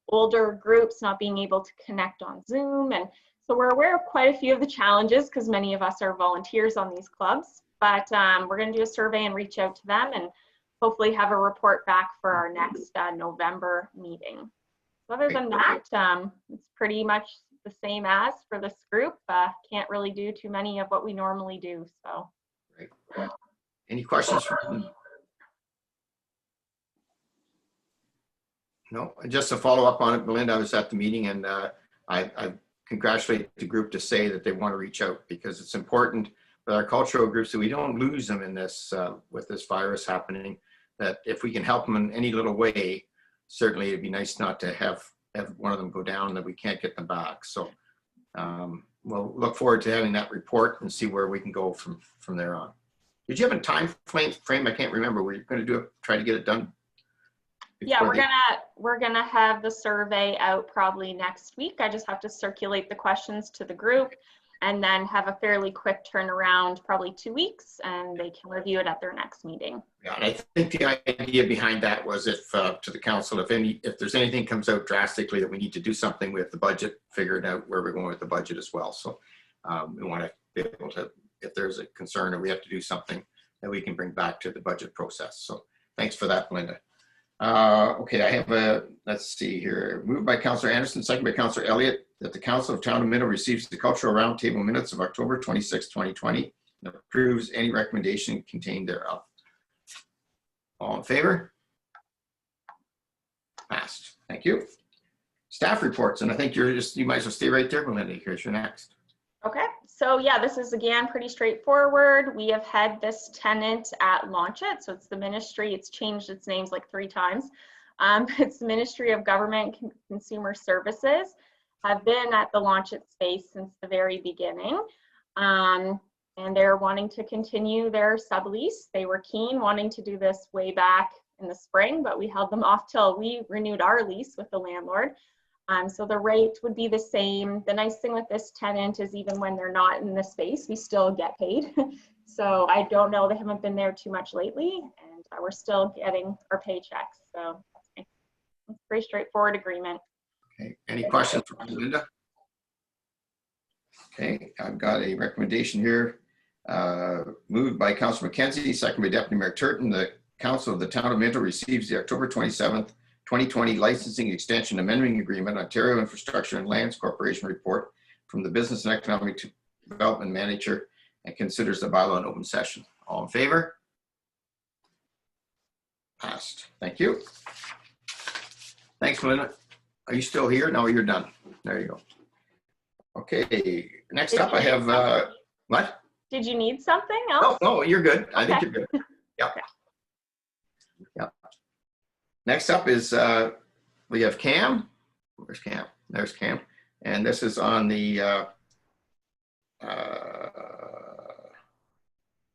older groups not being able to connect on Zoom. And so we're aware of quite a few of the challenges because many of us are volunteers on these clubs, but we're going to do a survey and reach out to them and hopefully have a report back for our next November meeting. So other than that, it's pretty much the same as for this group. Can't really do too many of what we normally do. So, Great. Any questions from you? No, just to follow up on it, Belinda, I was at the meeting, and I congratulate the group to say that they want to reach out, because it's important with our cultural groups that we don't lose them in this, with this virus happening, that if we can help them in any little way, certainly it'd be nice not to have one of them go down, that we can't get them back. So we'll look forward to having that report and see where we can go from there on. Did you have a time frame? I can't remember. Were you going to do it, try to get it done? Yeah, we're gonna have the survey out probably next week. I just have to circulate the questions to the group, and then have a fairly quick turnaround, probably 2 weeks, and they can review it at their next meeting. Yeah, and I think the idea behind that was if, to the council, if there's anything comes out drastically that we need to do something with the budget, figure it out where we're going with the budget as well. So we want to be able to, if there's a concern or we have to do something, that we can bring back to the budget process. So thanks for that, Belinda. Okay, I have a, let's see here, moved by Councillor Anderson, second by Councillor Elliott, that the Council of Town of Minto receives the Cultural Roundtable minutes of October 26, 2020, and approves any recommendation contained thereof. All in favor? Passed. Thank you. Staff reports, and I think you might as well stay right there, Belinda, because you're next. Okay, so yeah, this is again pretty straightforward. We have had this tenant at Launch It, so it's the ministry. It's changed its names like 3 times. It's the Ministry of Government and Consumer Services. Have been at the Launch It space since the very beginning, and they're wanting to continue their sublease. They were keen, wanting to do this way back in the spring, but we held them off till we renewed our lease with the landlord. So the rate would be the same. The nice thing with this tenant is even when they're not in the space, we still get paid. So I don't know, they haven't been there too much lately, and we're still getting our paychecks. So it's a pretty straightforward agreement. Okay, any questions for Belinda? Okay, I've got a recommendation here, moved by Councillor McKenzie, second by Deputy Mayor Turton. The Council of the Town of Minto receives the October 27th, 2020 Licensing Extension Amending Agreement, Ontario Infrastructure and Lands Corporation report from the Business and Economic Development Manager, and considers the bylaw in open session. All in favor? Passed. Thank you. Thanks, Melinda. Are you still here? No, you're done. There you go. Okay, next up I have, what? Did you need something else? No, you're good. I think you're good. Yeah. Okay. Yeah. Next up is, we have Cam. Where's Cam? There's Cam. And this is on the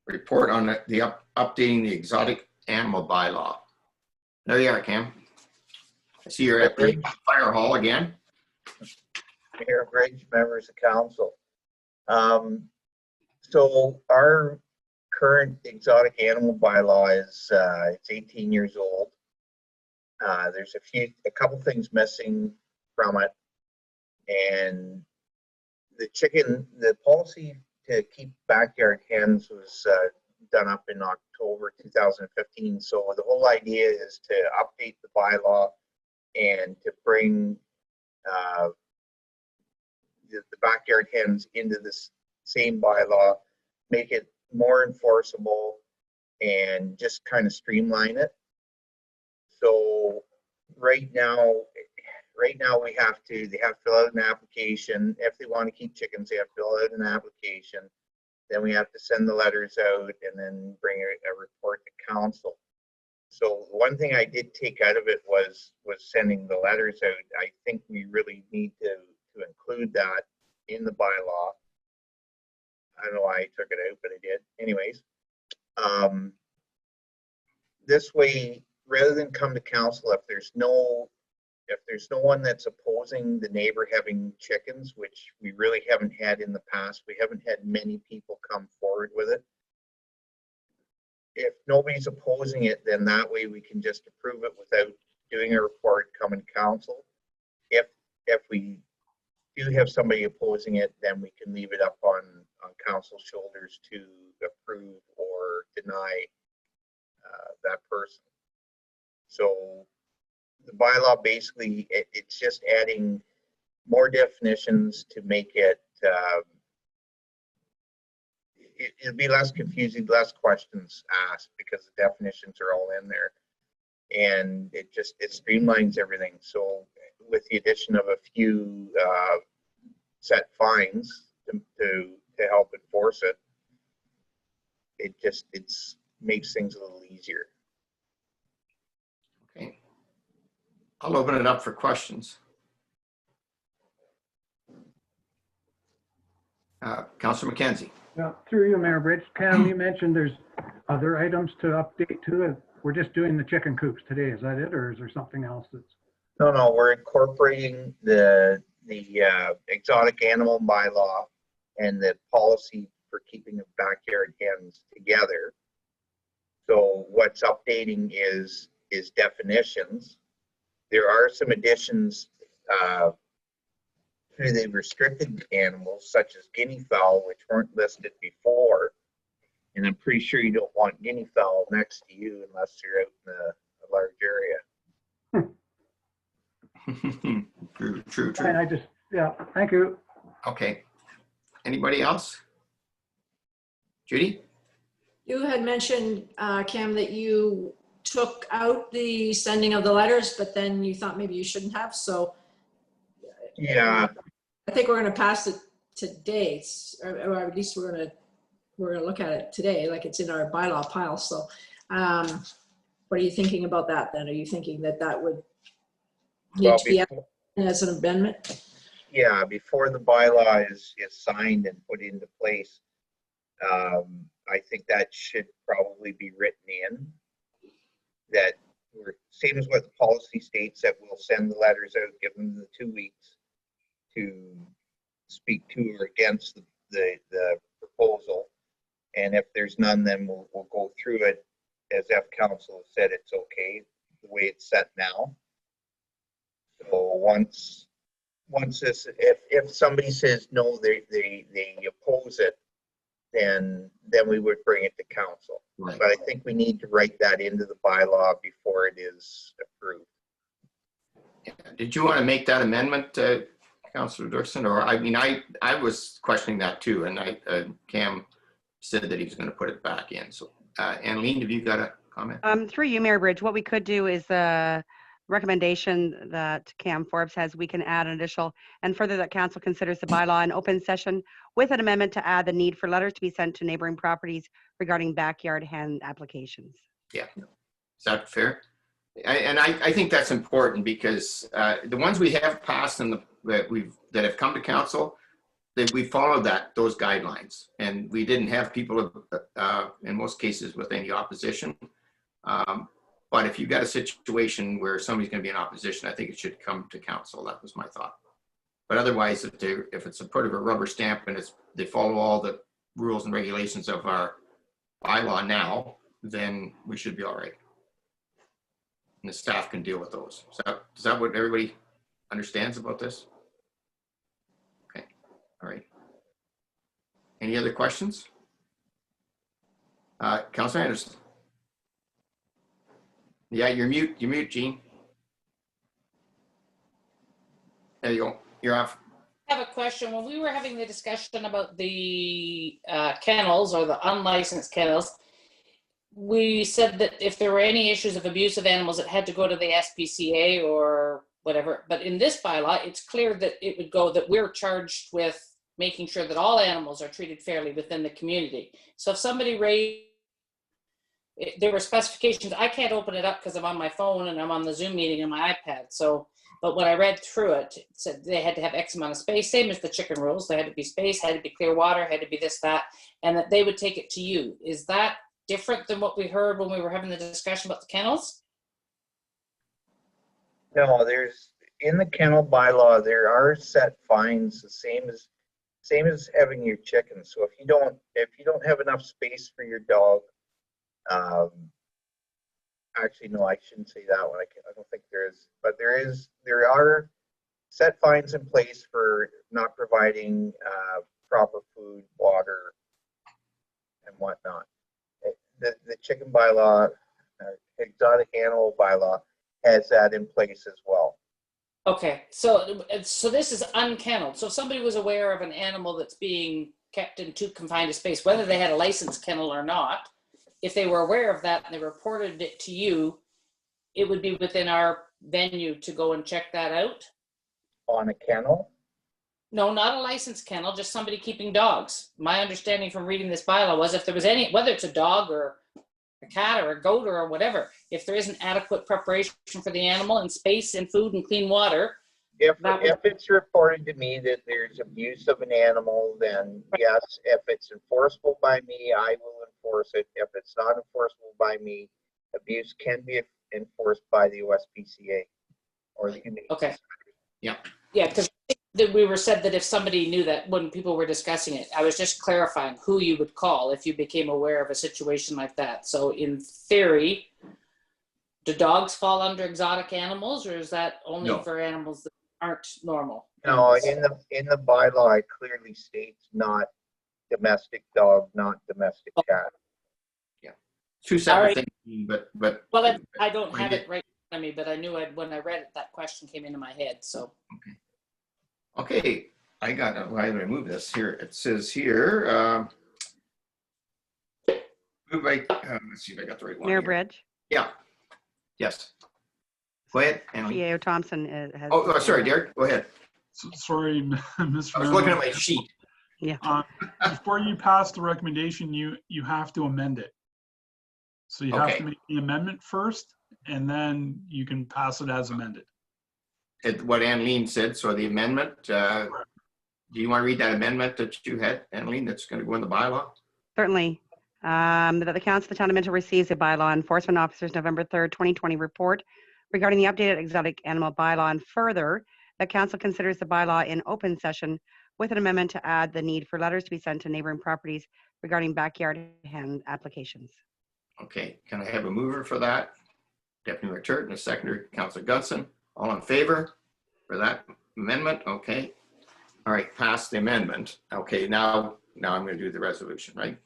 report on the updating the exotic animal bylaw. There you are, Cam. I see you're at the fire hall again. Mayor Bridge, members of council. So our current exotic animal bylaw is it's 18 years old. There's a couple things missing from it, and the policy to keep backyard hens was done up in October 2015. So the whole idea is to update the bylaw and to bring the backyard hens into this same bylaw, make it more enforceable, and just kind of streamline it. So right now they have to fill out an application. If they want to keep chickens, they have to fill out an application. Then we have to send the letters out and then bring a report to council. So one thing I did take out of it was sending the letters out. I think we really need to include that in the bylaw. I don't know why I took it out, but I did. Anyways, this way, rather than come to council, if there's no one that's opposing the neighbor having chickens, which we really haven't had in the past, we haven't had many people come forward with it. If nobody's opposing it, then that way we can just approve it without doing a report coming to council. If we do have somebody opposing it, then we can leave it up on council's shoulders to approve or deny that person. So the bylaw basically, it's just adding more definitions to make it, it'll be less confusing, less questions asked, because the definitions are all in there, and it streamlines everything. So with the addition of a few set fines to help enforce it, it makes things a little easier. Okay. I'll open it up for questions. Councillor McKenzie. Yeah, through you, Mayor Bridge. Cam, you mentioned there's other items to update to it. We're just doing the chicken coops today. Is that it, or is there something else that's? No, we're incorporating the exotic animal bylaw and the policy for keeping of backyard hens together. So what's updating is definitions. There are some additions to the restricted animals, such as guinea fowl, which weren't listed before. And I'm pretty sure you don't want guinea fowl next to you unless you're out in a large area. True. And yeah, thank you. Okay. Anybody else? Judy? You had mentioned, Cam, that you took out the sending of the letters, but then you thought maybe you shouldn't have. So Yeah, I think we're going to pass it today, or at least we're going to look at it today, like it's in our bylaw pile. So what are you thinking about that then? Are you thinking that that would need to be added as an amendment? yeah, before the bylaw is signed and put into place, I think that should probably be written in. That we're, same as what the policy states, that we'll send the letters out, give them the 2 weeks to speak to or against the proposal. And if there's none, then we'll go through it. As F Council said, it's okay the way it's set now. So once this, if somebody says no, they oppose it, then we would bring it to council. Right. But I think we need to write that into the bylaw before it is approved. Yeah. Did you want to make that amendment, Councillor Dirksen? Or I mean, I was questioning that too, and Cam said that he was going to put it back in. So, Annalene, have you got a comment? Through you, Mayor Bridge, what we could do is recommendation that Cam Forbes has, we can add an additional, and further that council considers the bylaw in open session with an amendment to add the need for letters to be sent to neighboring properties regarding backyard hen applications. Yeah, is that fair? I think that's important because the ones we have passed and that have come to council, that we followed those guidelines, and we didn't have people in most cases with any opposition. But if you've got a situation where somebody's going to be in opposition, I think it should come to council. That was my thought. But otherwise, if it's a part of a rubber stamp and they follow all the rules and regulations of our bylaw now, then we should be all right. And the staff can deal with those. Is that what everybody understands about this? Okay, all right. Any other questions? Councilor Anderson. Yeah, you're mute, Gene. There you go, you're off. I have a question. When we were having the discussion about the kennels or the unlicensed kennels, we said that if there were any issues of abuse of animals, it had to go to the SPCA or whatever. But in this bylaw, it's clear that it would go that we're charged with making sure that all animals are treated fairly within the community. So if somebody raised, there were specifications. I can't open it up because I'm on my phone and I'm on the Zoom meeting on my iPad. So, but when I read through it, it said they had to have X amount of space, same as the chicken rules. They had to be space, had to be clear water, had to be this, that, and that they would take it to you. Is that different than what we heard when we were having the discussion about the kennels? No, there's, in the kennel bylaw, there are set fines, the same as having your chickens. So if you don't have enough space for your dog, actually, no, I shouldn't say that one. I don't think there is, but there are set fines in place for not providing proper food, water, and whatnot. The chicken bylaw, exotic animal bylaw, has that in place as well. Okay, so this is unkennelled. So if somebody was aware of an animal that's being kept in too confined a space, whether they had a licensed kennel or not, if they were aware of that and they reported it to you, it would be within our venue to go and check that out? On a kennel? No, not a licensed kennel, just somebody keeping dogs. My understanding from reading this bylaw was if there was any, whether it's a dog or a cat or a goat or whatever, if there isn't adequate preparation for the animal and space and food and clean water. If it's reported to me that there's abuse of an animal, then yes, if it's enforceable by me, I will enforce it. If it's not enforceable by me, abuse can be enforced by the USPCA or the community. Okay. Yeah. Yeah, because that we were said that if somebody knew that when people were discussing it, I was just clarifying who you would call if you became aware of a situation like that. So in theory, do dogs fall under exotic animals, or is that only No. for animals that aren't normal? No, animals? in the bylaw, it clearly states not domestic dog, not domestic cat. Two separate All right. things, but. Well, I don't When have you it right in front of me, but I knew when I read it, that question came into my head, so. Okay, I got it. Why did I move this here? It says here, move by, let's see if I got the right one Mayor here. Bridge, Yeah. Yes. Go ahead, Emily. CAO Thompson has. Oh, sorry, Derek. Go ahead. Sorry, Mr. I was Mayor. looking at my sheet. Yeah. Before you pass the recommendation, you have to amend it. So you have Okay. to make the amendment first, and then you can pass it as amended. What Anleen said, so the amendment, do you want to read that amendment that you had, Anleen, that's going to go in the bylaw? Certainly. That the Council of the Town of Minto receives a bylaw enforcement officer's November 3rd, 2020 report regarding the updated exotic animal bylaw, and further, that Council considers the bylaw in open session with an amendment to add the need for letters to be sent to neighboring properties regarding backyard hand applications. Okay, can I have a mover for that? Deputy Mayor Turton, a seconder, Councilor Gudson. All in favor for that amendment? Okay. All right, pass the amendment. Okay, now I'm going to do the resolution, right?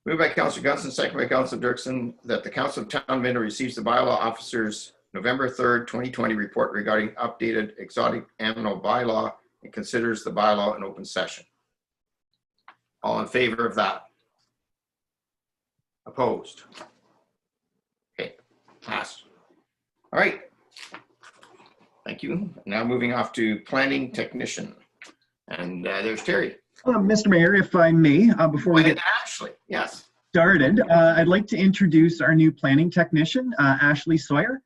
Moved by Councilor Gudson, second by Councilor Dirksen, that the Council of Town of Minto receives the bylaw officer's November 3rd, 2020 report regarding updated exotic animal bylaw and considers the bylaw in open session. All in favor of that? Opposed? Okay, passed. All right. Thank you. Now moving off to planning technician. And there's Terry. Mr. Mayor, if I may, before we get Ashley, yes. started, I'd like to introduce our new planning technician, Ashley Sawyer.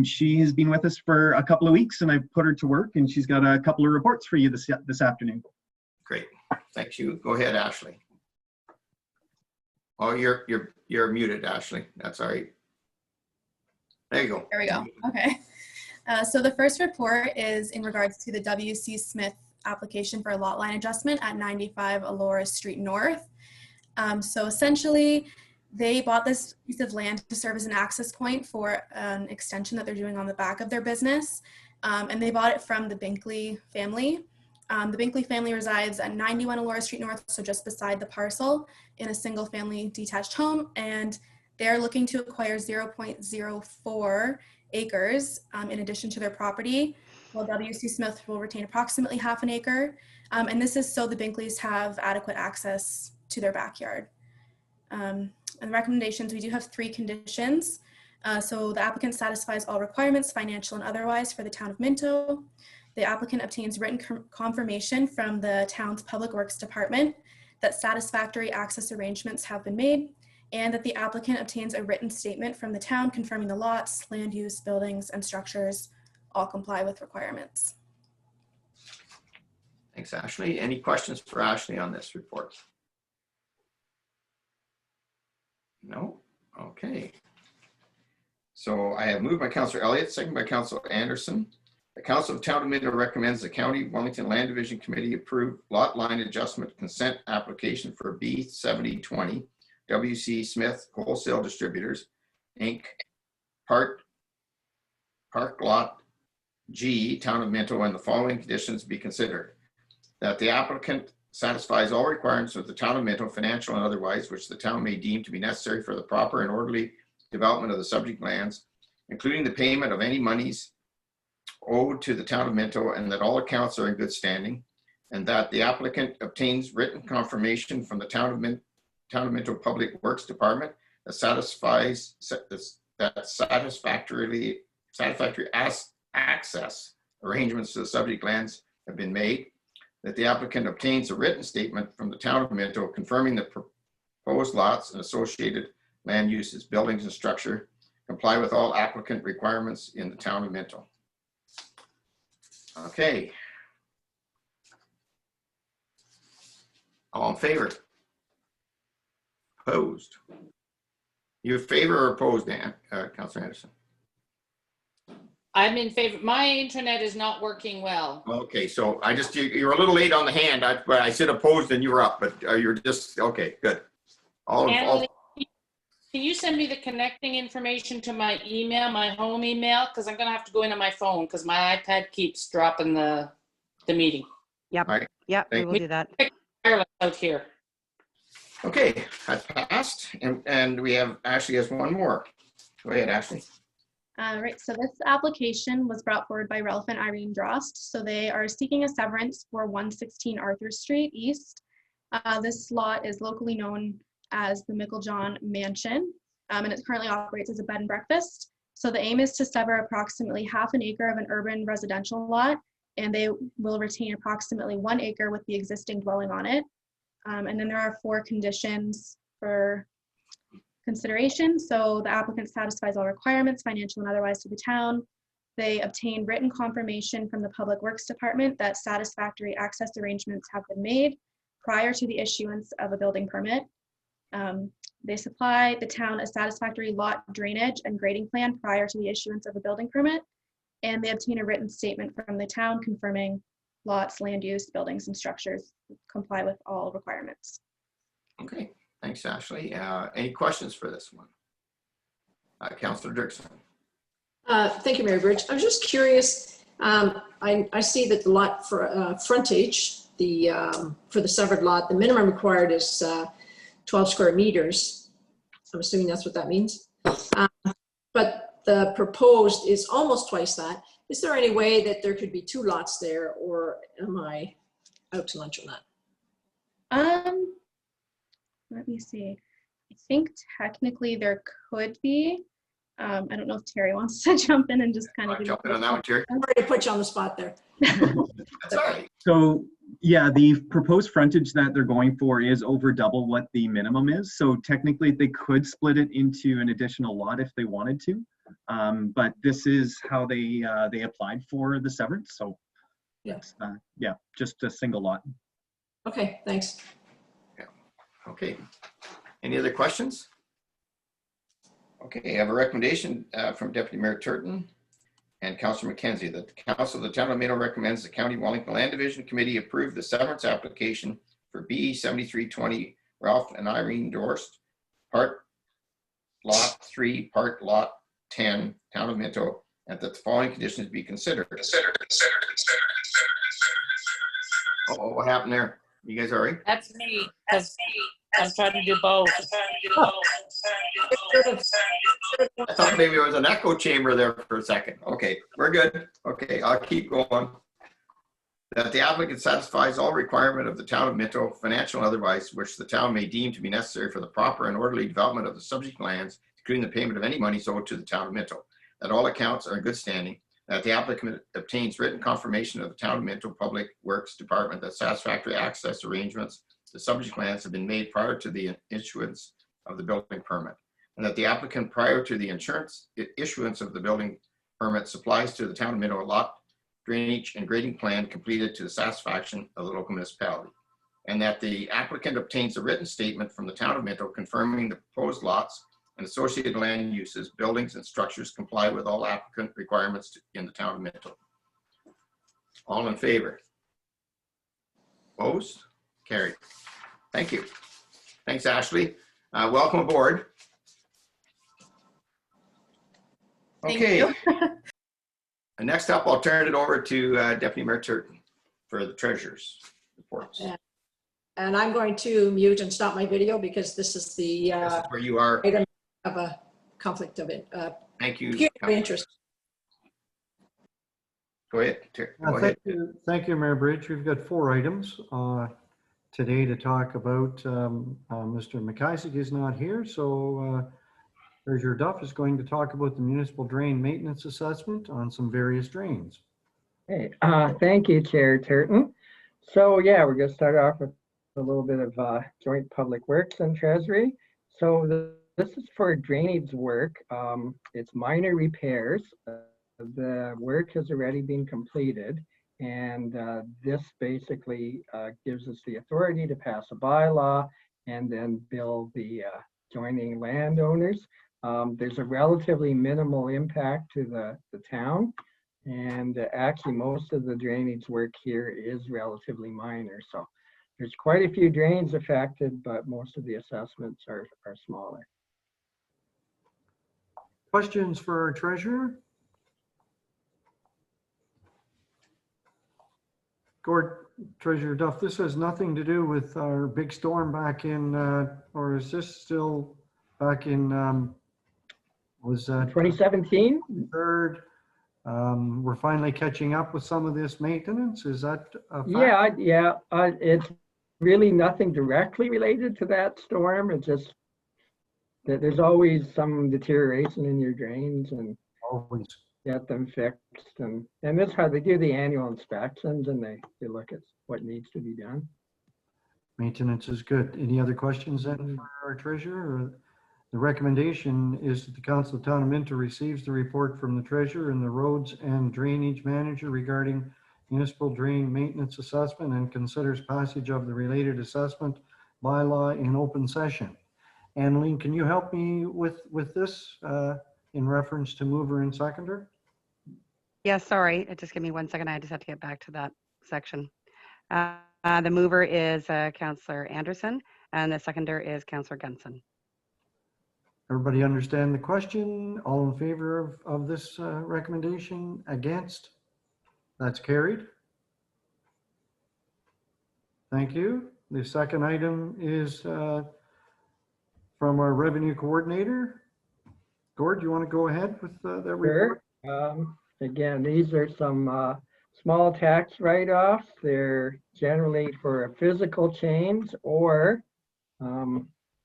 She has been with us for a couple of weeks, and I've put her to work, and she's got a couple of reports for you this afternoon. Great. Thank you. Go ahead, Ashley. Oh, you're muted, Ashley. That's all right. There you go. There we go. Okay. So the first report is in regards to the W.C. Smith application for a lot line adjustment at 95 Alora Street North. So essentially, they bought this piece of land to serve as an access point for an extension that they're doing on the back of their business. And they bought it from the Binkley family. The Binkley family resides at 91 Alora Street North, so just beside the parcel, in a single family detached home. And they're looking to acquire 0.04 acres in addition to their property, while W.C. Smith will retain approximately half an acre. And this is so the Binkleys have adequate access to their backyard. And the recommendations, we do have 3 conditions. So the applicant satisfies all requirements, financial and otherwise, for the town of Minto. The applicant obtains written confirmation from the town's Public Works Department that satisfactory access arrangements have been made, and that the applicant obtains a written statement from the town confirming the lots, land use, buildings, and structures all comply with requirements. Thanks, Ashley. Any questions for Ashley on this report? No? Okay. So I have moved by Councillor Elliott, second by Councillor Anderson. The Council of Town of Minto recommends the County Wellington Land Division Committee approve lot line adjustment consent application for B7020 W.C. Smith Wholesale Distributors, Inc., Park Lot G, Town of Minto, and the following conditions be considered. That the applicant satisfies all requirements of the Town of Minto, financial and otherwise, which the town may deem to be necessary for the proper and orderly development of the subject lands, including the payment of any monies owed to the Town of Minto, and that all accounts are in good standing, and that the applicant obtains written confirmation from the Town of Minto Public Works Department that satisfies that satisfactory access arrangements to the subject lands have been made, that the applicant obtains a written statement from the Town of Minto confirming the proposed lots and associated land uses, buildings, and structure comply with all applicant requirements in the Town of Minto. Okay. All in favor? Opposed? You in favor or opposed, Dan? Councilor Anderson? I'm in favor. My internet is not working well. Okay, so you're a little late on the hand. I said opposed and you were up, but you're just, okay, good. Annalee, can you send me the connecting information to my email, my home email? Because I'm going to have to go into my phone because my iPad keeps dropping the meeting. Yep. All right. Yep, we will do that. Wireless out here. Okay, that passed. And we have, Ashley has one more. Go ahead, Ashley. Right, so this application was brought forward by Ralph and Irene Drost. So they are seeking a severance for 116 Arthur Street East. This lot is locally known as the Micklejohn Mansion, and it currently operates as a bed and breakfast. So the aim is to sever approximately half an acre of an urban residential lot, and they will retain approximately 1 acre with the existing dwelling on it. And then there are 4 conditions for consideration. So the applicant satisfies all requirements, financial and otherwise, to the town. They obtain written confirmation from the Public Works Department that satisfactory access arrangements have been made prior to the issuance of a building permit. They supply the town a satisfactory lot drainage and grading plan prior to the issuance of a building permit. And they obtain a written statement from the town confirming lots, land use, buildings, and structures comply with all requirements. Okay, thanks, Ashley. Any questions for this one? Councillor Dirksen. Thank you, Mary Bridge. I was just curious. I see that the lot for frontage, for the severed lot, the minimum required is 12 square meters. I'm assuming that's what that means. But the proposed is almost twice that. Is there any way that there could be 2 lots there, or am I out to lunch on that? Let me see. I think technically there could be. I don't know if Terry wants to jump in and just kind of jump in on that one, Terry. I'm ready to put you on the spot there. That's all right. So yeah, the proposed frontage that they're going for is over double what the minimum is. So technically they could split it into an additional lot if they wanted to. But this is how they applied for the severance. So yeah, yeah, just a single lot. Okay, thanks. Yeah. Okay. Any other questions? Okay, I have a recommendation from Deputy Mayor Turton and Councillor McKenzie that the Council of the Town of Minto recommends the County Wellington Land Division Committee approve the severance application for BE 7320 Ralph and Irene Dorst, Part Lot 3, Part Lot 10, Town of Minto, and that the following conditions be considered. Oh, what happened there? You guys all right? That's me. That's me. I'm trying to do both. I thought maybe there was an echo chamber there for a second. Okay, we're good. Okay, I'll keep going. That the applicant satisfies all requirement of the town of Minto, financial and otherwise, which the town may deem to be necessary for the proper and orderly development of the subject lands, including the payment of any money owed to the town of Minto. That all accounts are in good standing. That the applicant obtains written confirmation of the town of Minto Public Works Department that satisfactory access arrangements to subject lands have been made prior to the issuance of the building permit. And that the applicant, prior to the issuance of the building permit, supplies to the town of Minto a lot drainage and grading plan completed to the satisfaction of the local municipality. And that the applicant obtains a written statement from the town of Minto confirming the proposed lots and associated land uses, buildings, and structures comply with all applicant requirements in the town of Minto. All in favor? Opposed? Carried. Thank you. Thanks, Ashley. Welcome aboard. Okay. And next up, I'll turn it over to Deputy Mayor Turton for the treasurer's reports. Yeah. And I'm going to mute and stop my video because this is the This is where you are. item of a conflict of Thank you. interest. Go ahead. Go ahead. Thank you, Mayor Bridge. We've got 4 items today to talk about. Mr. McIsaac is not here, so Treasurer Duff is going to talk about the municipal drain maintenance assessment on some various drains. Hey, thank you, Chair Turton. So yeah, we're going to start off with a little bit of joint public works and treasury. So this is for drainage work. It's minor repairs. The work has already been completed, and this basically gives us the authority to pass a bylaw and then bill the joining landowners. There's a relatively minimal impact to the town. And actually, most of the drainage work here is relatively minor. So there's quite a few drains affected, but most of the assessments are smaller. Questions for our treasurer? Gord, Treasurer Duff, this has nothing to do with our big storm back in, or is this still back in, was that 2017? Third, we're finally catching up with some of this maintenance. Is that a fact? Yeah. It's really nothing directly related to that storm. It's just that there's always some deterioration in your drains and Always. get them fixed. And this is how they do the annual inspections, and they look at what needs to be done. Maintenance is good. Any other questions then for our treasurer? The recommendation is that the Council of Town of Minto receives the report from the treasurer and the roads and drainage manager regarding municipal drain maintenance assessment and considers passage of the related assessment bylaw in open session. Annalene, can you help me with this in reference to mover and seconder? Yes, sorry. Just give me 1 second. I just have to get back to that section. The mover is Councillor Anderson, and the seconder is Councillor Gunson. Everybody understand the question? All in favor of this recommendation? Against? That's carried. Thank you. The second item is from our revenue coordinator. Gord, do you want to go ahead with that report? Sure. Again, these are some small tax write-offs. They're generally for a physical change or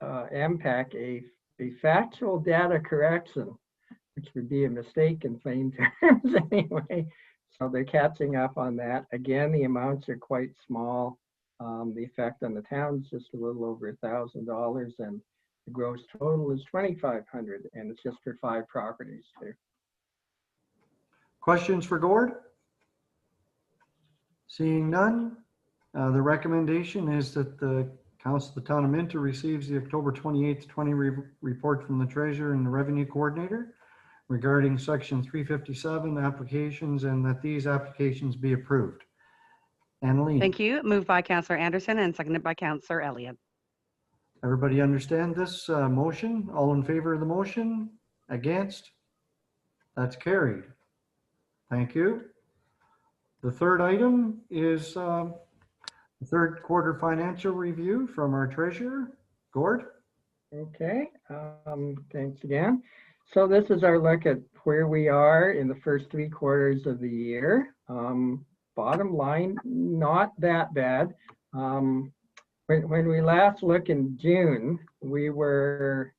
MPAC, a factual data correction, which would be a mistake in plain terms anyway. So they're catching up on that. Again, the amounts are quite small. The effect on the town is just a little over $1,000, and the gross total is $2,500, and it's just for 5 properties there. Questions for Gord? Seeing none, the recommendation is that the Council of the Town of Minto receives the October 28th, 20 report from the Treasurer and the Revenue Coordinator regarding Section 357 applications, and that these applications be approved. Annalene. Thank you. Moved by Councillor Anderson and seconded by Councillor Elliott. Everybody understand this motion? All in favor of the motion? Against? That's carried. Thank you. The third item is the third quarter financial review from our treasurer, Gord. Okay, thanks again. So this is our look at where we are in the first 3 quarters of the year. Bottom line, not that bad. When we last looked in June, we were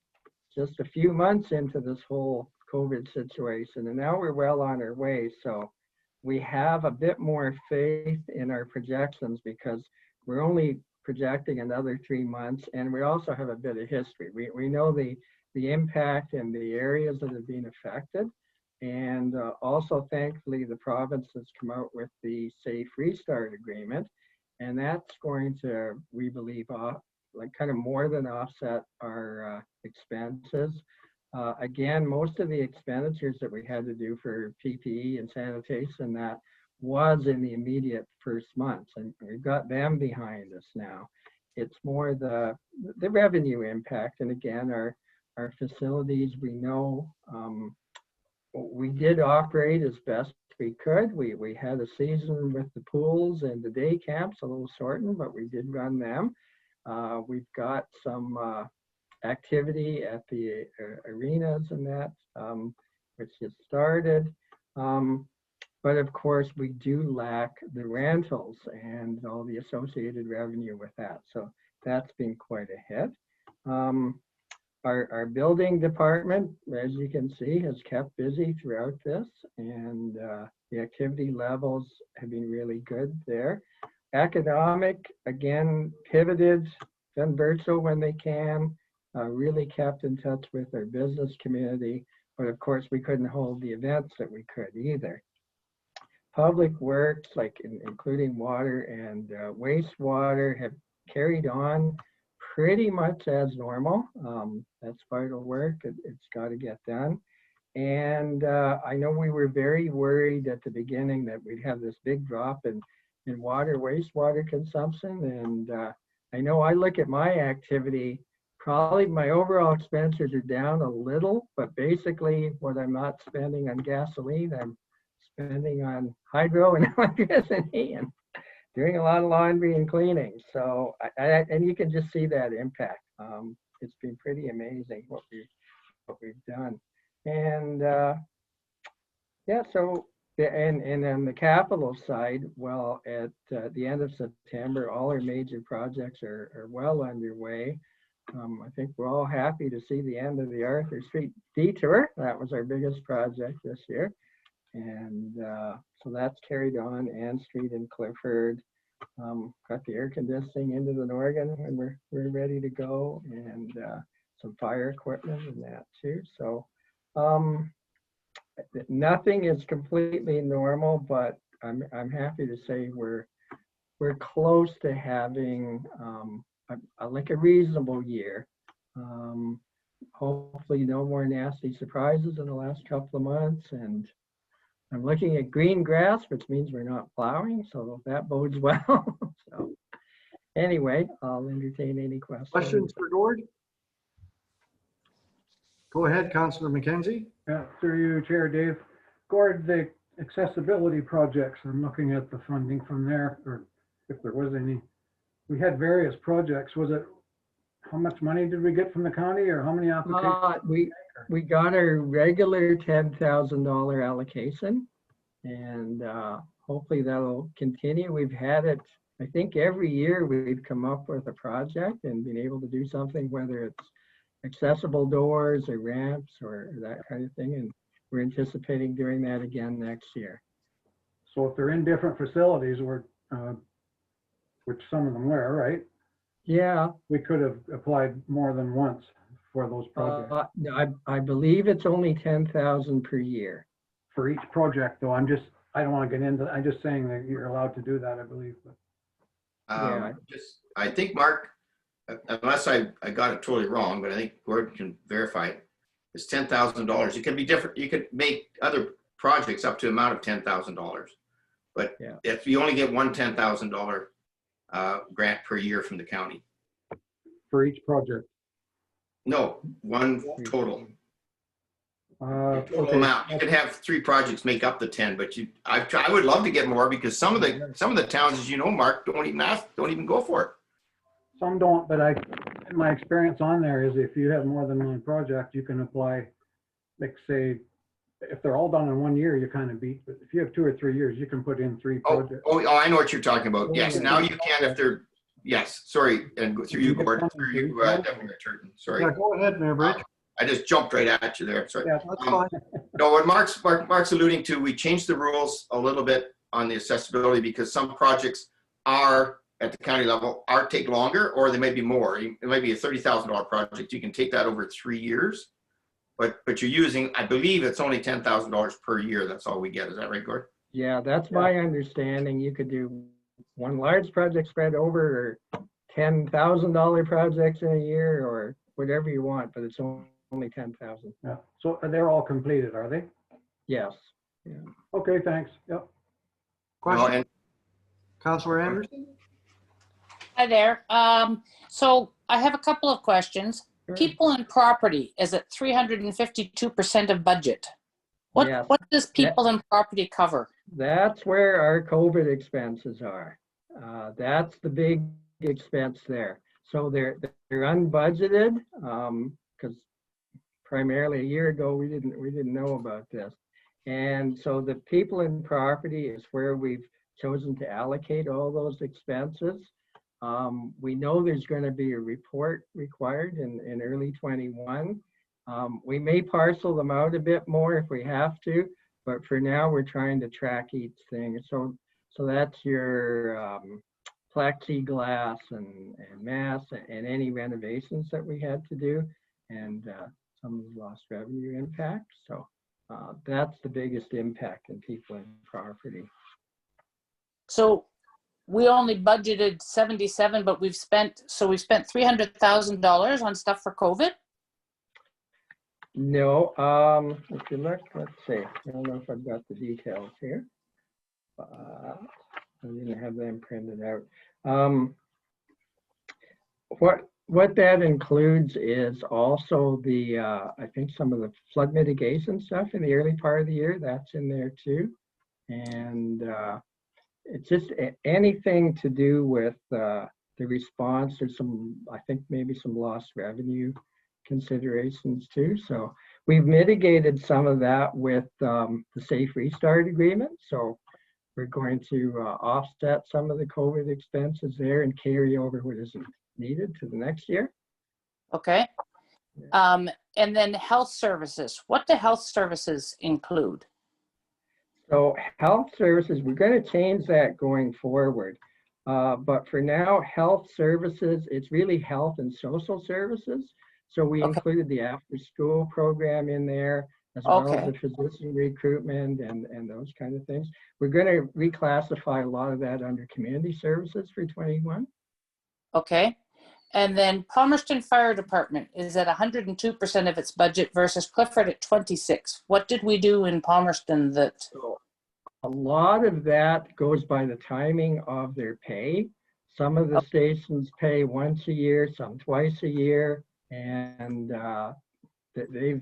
just a few months into this whole COVID situation, and now we're well on our way. So we have a bit more faith in our projections because we're only projecting another 3 months, and we also have a bit of history. We know the impact in the areas that have been affected, and also thankfully the province has come out with the Safe Restart Agreement, and that's going to, we believe, like kind of more than offset our expenses. Again, most of the expenditures that we had to do for PPE and sanitation, that was in the immediate first months, and we've got them behind us now. It's more the revenue impact, and again, our facilities, we know we did operate as best we could. We had a season with the pools and the day camps, a little shortened, but we did run them. We've got some activity at the arenas and that, which has started. But of course, we do lack the rentals and all the associated revenue with that. So that's been quite a hit. Our building department, as you can see, has kept busy throughout this, and the activity levels have been really good there. Economic, again, pivoted, done virtual when they can, really kept in touch with our business community, but of course we couldn't hold the events that we could either. Public works, like including water and wastewater, have carried on pretty much as normal. That's vital work. It's got to get done. And I know we were very worried at the beginning that we'd have this big drop in water, wastewater consumption. And I know I look at my activity, probably my overall expenditures are down a little, but basically what I'm not spending on gasoline, I'm spending on hydro and electricity and doing a lot of laundry and cleaning. So, and you can just see that impact. It's been pretty amazing what we've done. And yeah, so, and on the capital side, well, at the end of September, all our major projects are well underway. I think we're all happy to see the end of the Arthur Street detour. That was our biggest project this year. And so that's carried on. Ann Street in Clifford. Got the air conditioning into the Norgan and we're ready to go, and some fire equipment and that too. So nothing is completely normal, but I'm happy to say we're close to having like a reasonable year. Hopefully no more nasty surprises in the last couple of months, and I'm looking at green grass, which means we're not plowing, so that bodes well. So anyway, I'll entertain any questions. Questions for Gord? Go ahead, Councillor McKenzie. Yeah, through you, Chair Dave. Gord, the accessibility projects, I'm looking at the funding from there, or if there was any. We had various projects. Was it, how much money did we get from the county, or how many applications? We got our regular $10,000 allocation, and hopefully that'll continue. We've had it, I think every year we've come up with a project and been able to do something, whether it's accessible doors or ramps or that kind of thing. And we're anticipating doing that again next year. So if they're in different facilities, which some of them were, right? Yeah. We could have applied more than once for those projects. I believe it's only 10,000 per year. For each project though, I don't want to get into, I'm just saying that you're allowed to do that, I believe. But. Yeah. I think, Mark, unless I got it totally wrong, but I think Gordon can verify it, it's $10,000. It can be different. You could make other projects up to an amount of $10,000. But yeah, if you only get one $10,000 grant per year from the county. For each project? No, one total. Total Okay. amount. You could have 3 projects make up the 10, but I would love to get more, because some of the towns, as you know, Mark, don't even go for it. Some don't, but my experience on there is if you have more than one project, you can apply, like say, if they're all done in 1 year, you kind of beat, but if you have 2 or 3 years, you can put in 3 projects. Oh, I know what you're talking about. Yes, now you can if they're, yes, sorry, and go through you, Gordon, through you, Deputy Turton, sorry. Yeah, go ahead, Mayor Bridge. I just jumped right at you there, sorry. Yeah, that's fine. No, what Mark's alluding to, we changed the rules a little bit on the accessibility, because some projects are at the county level take longer, or they may be more. It might be a $30,000 project. You can take that over 3 years, but you're using, I believe it's only $10,000 per year. That's all we get. Is that right, Gord? Yeah, that's my understanding. You could do one large project spread over, or $10,000 projects in a year, or whatever you want, but it's only 10,000. Yeah. So they're all completed, are they? Yes. Yeah. Okay, thanks. Yep. Question? Councillor Anderson? Hi there. So I have a couple of questions. Sure. People and property is at 352% of budget. Yes. What does people and property cover? That's where our COVID expenses are. That's the big expense there. So they're unbudgeted, because primarily a year ago we didn't know about this. And so the people and property is where we've chosen to allocate all those expenses. We know there's going to be a report required in early 21. We may parcel them out a bit more if we have to, but for now we're trying to track each thing. So that's your plexiglass and mass and any renovations that we had to do, and some of the lost revenue impact. So that's the biggest impact in people and property. So we only budgeted 77, but we've spent $300,000 on stuff for COVID. No, if you look, let's see. I don't know if I've got the details here, but I didn't have them printed out. What that includes is also the, I think some of the flood mitigation stuff in the early part of the year, that's in there too. And it's just anything to do with the response. There's some, I think maybe some lost revenue considerations too. So we've mitigated some of that with the Safe Restart Agreement. So we're going to offset some of the COVID expenses there and carry over what isn't needed to the next year. Okay. And then health services. What do health services include? So health services, we're going to change that going forward. But for now, health services, it's really health and social services. So we included the after school program in there, as well as the physician recruitment and those kind of things. We're going to reclassify a lot of that under community services for 21. Okay. And then Palmerston Fire Department is at 102% of its budget versus Clifford at 26. What did we do in Palmerston that? So a lot of that goes by the timing of their pay. Some of the stations pay once a year, some twice a year, and they've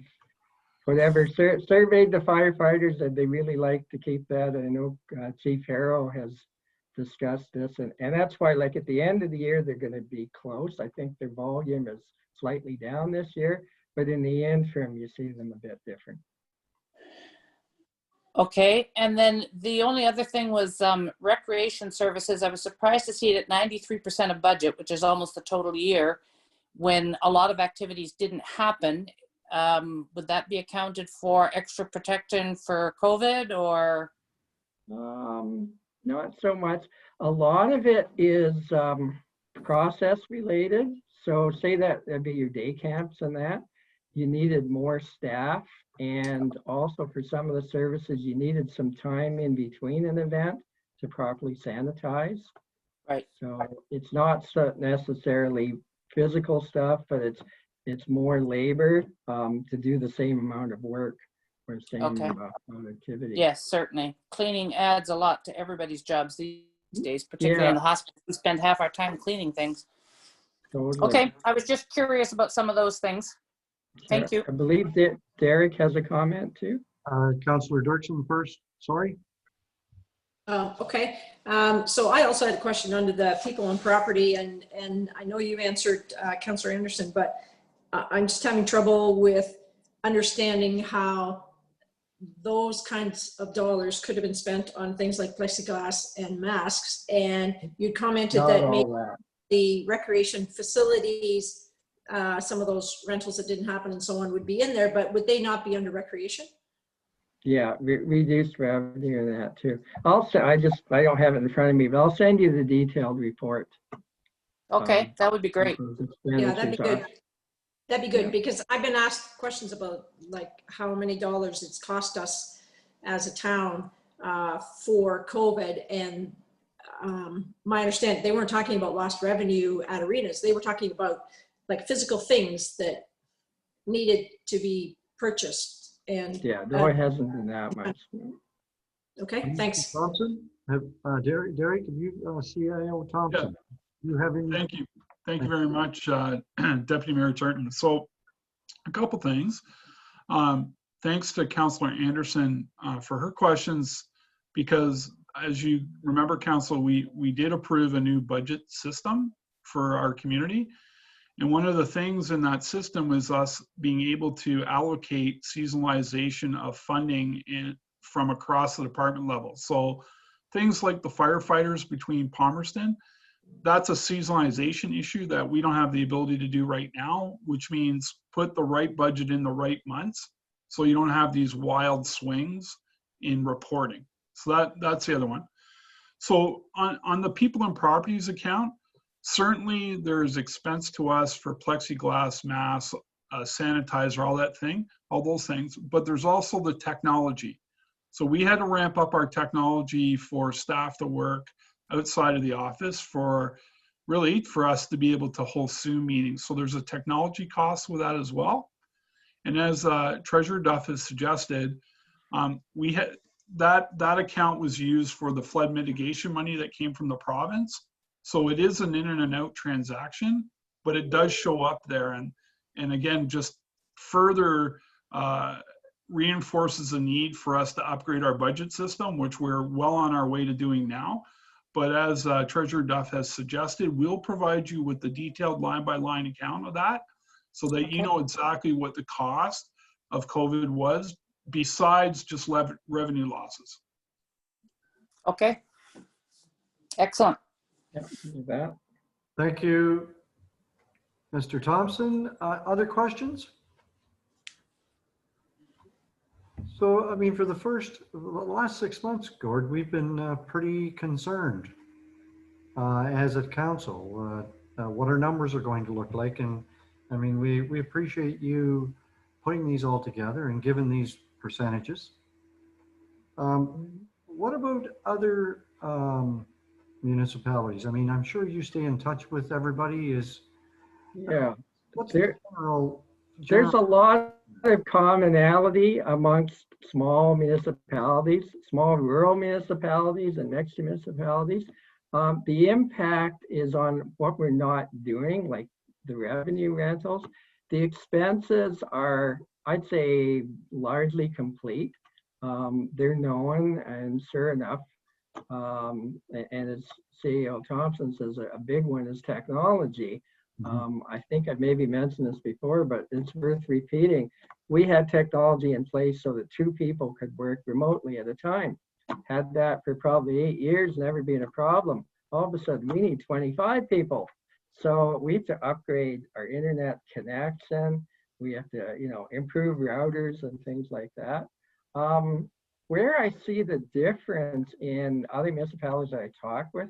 surveyed the firefighters, and they really like to keep that. I know Chief Harrow has discussed this, and that's why, like, at the end of the year they're going to be close. I think their volume is slightly down this year, but in the interim you see them a bit different. Okay, and then the only other thing was recreation services. I was surprised to see it at 93% of budget, which is almost the total year, when a lot of activities didn't happen. Would that be accounted for extra protection for COVID, or? Not so much. A lot of it is process related. So say that'd be your day camps and that. You needed more staff, and also for some of the services, you needed some time in between an event to properly sanitize. Right. So it's not necessarily physical stuff, but it's more labor to do the same amount of work. Or same activity. Yes, certainly. Cleaning adds a lot to everybody's jobs these days, particularly in the hospital. We spend half our time cleaning things. Totally. Okay, I was just curious about some of those things. Thank you. I believe that Derek has a comment too. Councillor Dirksen first, sorry. Okay, so I also had a question under the people and property, and I know you answered Councillor Anderson, but I'm just having trouble with understanding how those kinds of dollars could have been spent on things like plexiglass and masks. And you commented that maybe the recreation facilities, some of those rentals that didn't happen and so on would be in there, but would they not be under recreation? Yeah, reduced revenue in that too. I don't have it in front of me, but I'll send you the detailed report. Okay, that would be great. Yeah, that'd be good. That'd be good, because I've been asked questions about like how many dollars it's cost us as a town for COVID, and my understanding, they weren't talking about lost revenue at arenas. They were talking about like physical things that needed to be purchased. And yeah, no, it hasn't been that much. Okay, thanks. Thompson, Derek, have you, CIO Thompson, you have any? Thank you. Thank you very much, Deputy Mayor Turton. So a couple things. Thanks to Councillor Anderson for her questions, because as you remember, Council, we did approve a new budget system for our community. And one of the things in that system was us being able to allocate seasonalization of funding from across the department level. So things like the firefighters between Palmerston, that's a seasonalization issue that we don't have the ability to do right now, which means put the right budget in the right months so you don't have these wild swings in reporting. So that's the other one. So on the people and properties account, certainly there's expense to us for plexiglass, masks, sanitizer, all those things, but there's also the technology. So we had to ramp up our technology for staff to work outside of the office for us to be able to hold Zoom meetings. So there's a technology cost with that as well. And as Treasurer Duff has suggested, we had that account was used for the flood mitigation money that came from the province. So it is an in and out transaction, but it does show up there. And again, just further reinforces the need for us to upgrade our budget system, which we're well on our way to doing now. But as Treasurer Duff has suggested, we'll provide you with the detailed line-by-line account of that so that you know exactly what the cost of COVID was besides just revenue losses. Okay. Excellent. Thank you, Mr. Thompson. Other questions? So, I mean, for the last 6 months, Gord, we've been pretty concerned as a council, what our numbers are going to look like. And I mean, we appreciate you putting these all together and giving these percentages. What about other municipalities? I mean, I'm sure you stay in touch with everybody. Yeah. What's the general? There's a lot of commonality amongst small municipalities, small rural municipalities and mixed municipalities. The impact is on what we're not doing, like the revenue rentals. The expenses are, I'd say, largely complete. They're known, and sure enough, and as CEO Thompson says, a big one is technology. I think I've maybe mentioned this before, but it's worth repeating. We had technology in place so that 2 people could work remotely at a time. Had that for probably 8 years, never been a problem. All of a sudden, we need 25 people. So we have to upgrade our internet connection. We have to, improve routers and things like that. Where I see the difference in other municipalities I talk with,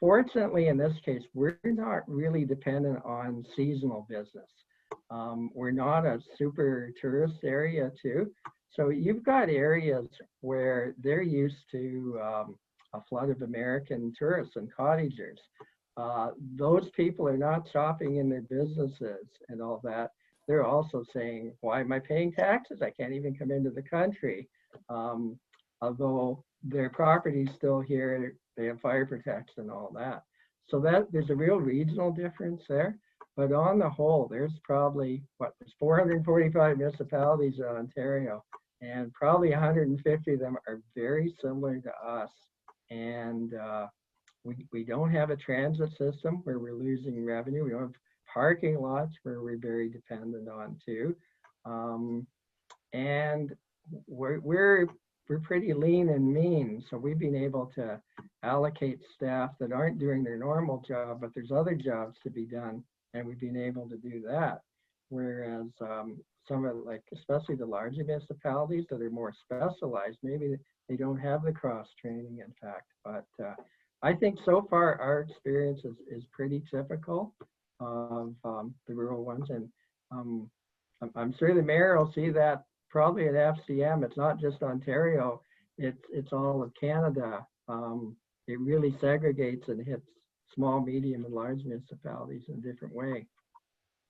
fortunately, in this case, we're not really dependent on seasonal business. We're not a super tourist area too. So you've got areas where they're used to a flood of American tourists and cottagers. Those people are not shopping in their businesses and all that. They're also saying, why am I paying taxes? I can't even come into the country. Although their property's still here, they have fire protection and all that. So there's a real regional difference there. But on the whole, there's probably, there's 445 municipalities in Ontario, and probably 150 of them are very similar to us. And we don't have a transit system where we're losing revenue. We don't have parking lots where we're very dependent on too. And we're pretty lean and mean. So we've been able to allocate staff that aren't doing their normal job, but there's other jobs to be done. And we've been able to do that. Whereas some of, like, especially the larger municipalities that are more specialized, maybe they don't have the cross training, in fact. But I think so far our experience is pretty typical of the rural ones. And I'm sure the mayor will see that probably at FCM. It's not just Ontario, it's all of Canada. It really segregates and hits small, medium, and large municipalities in a different way.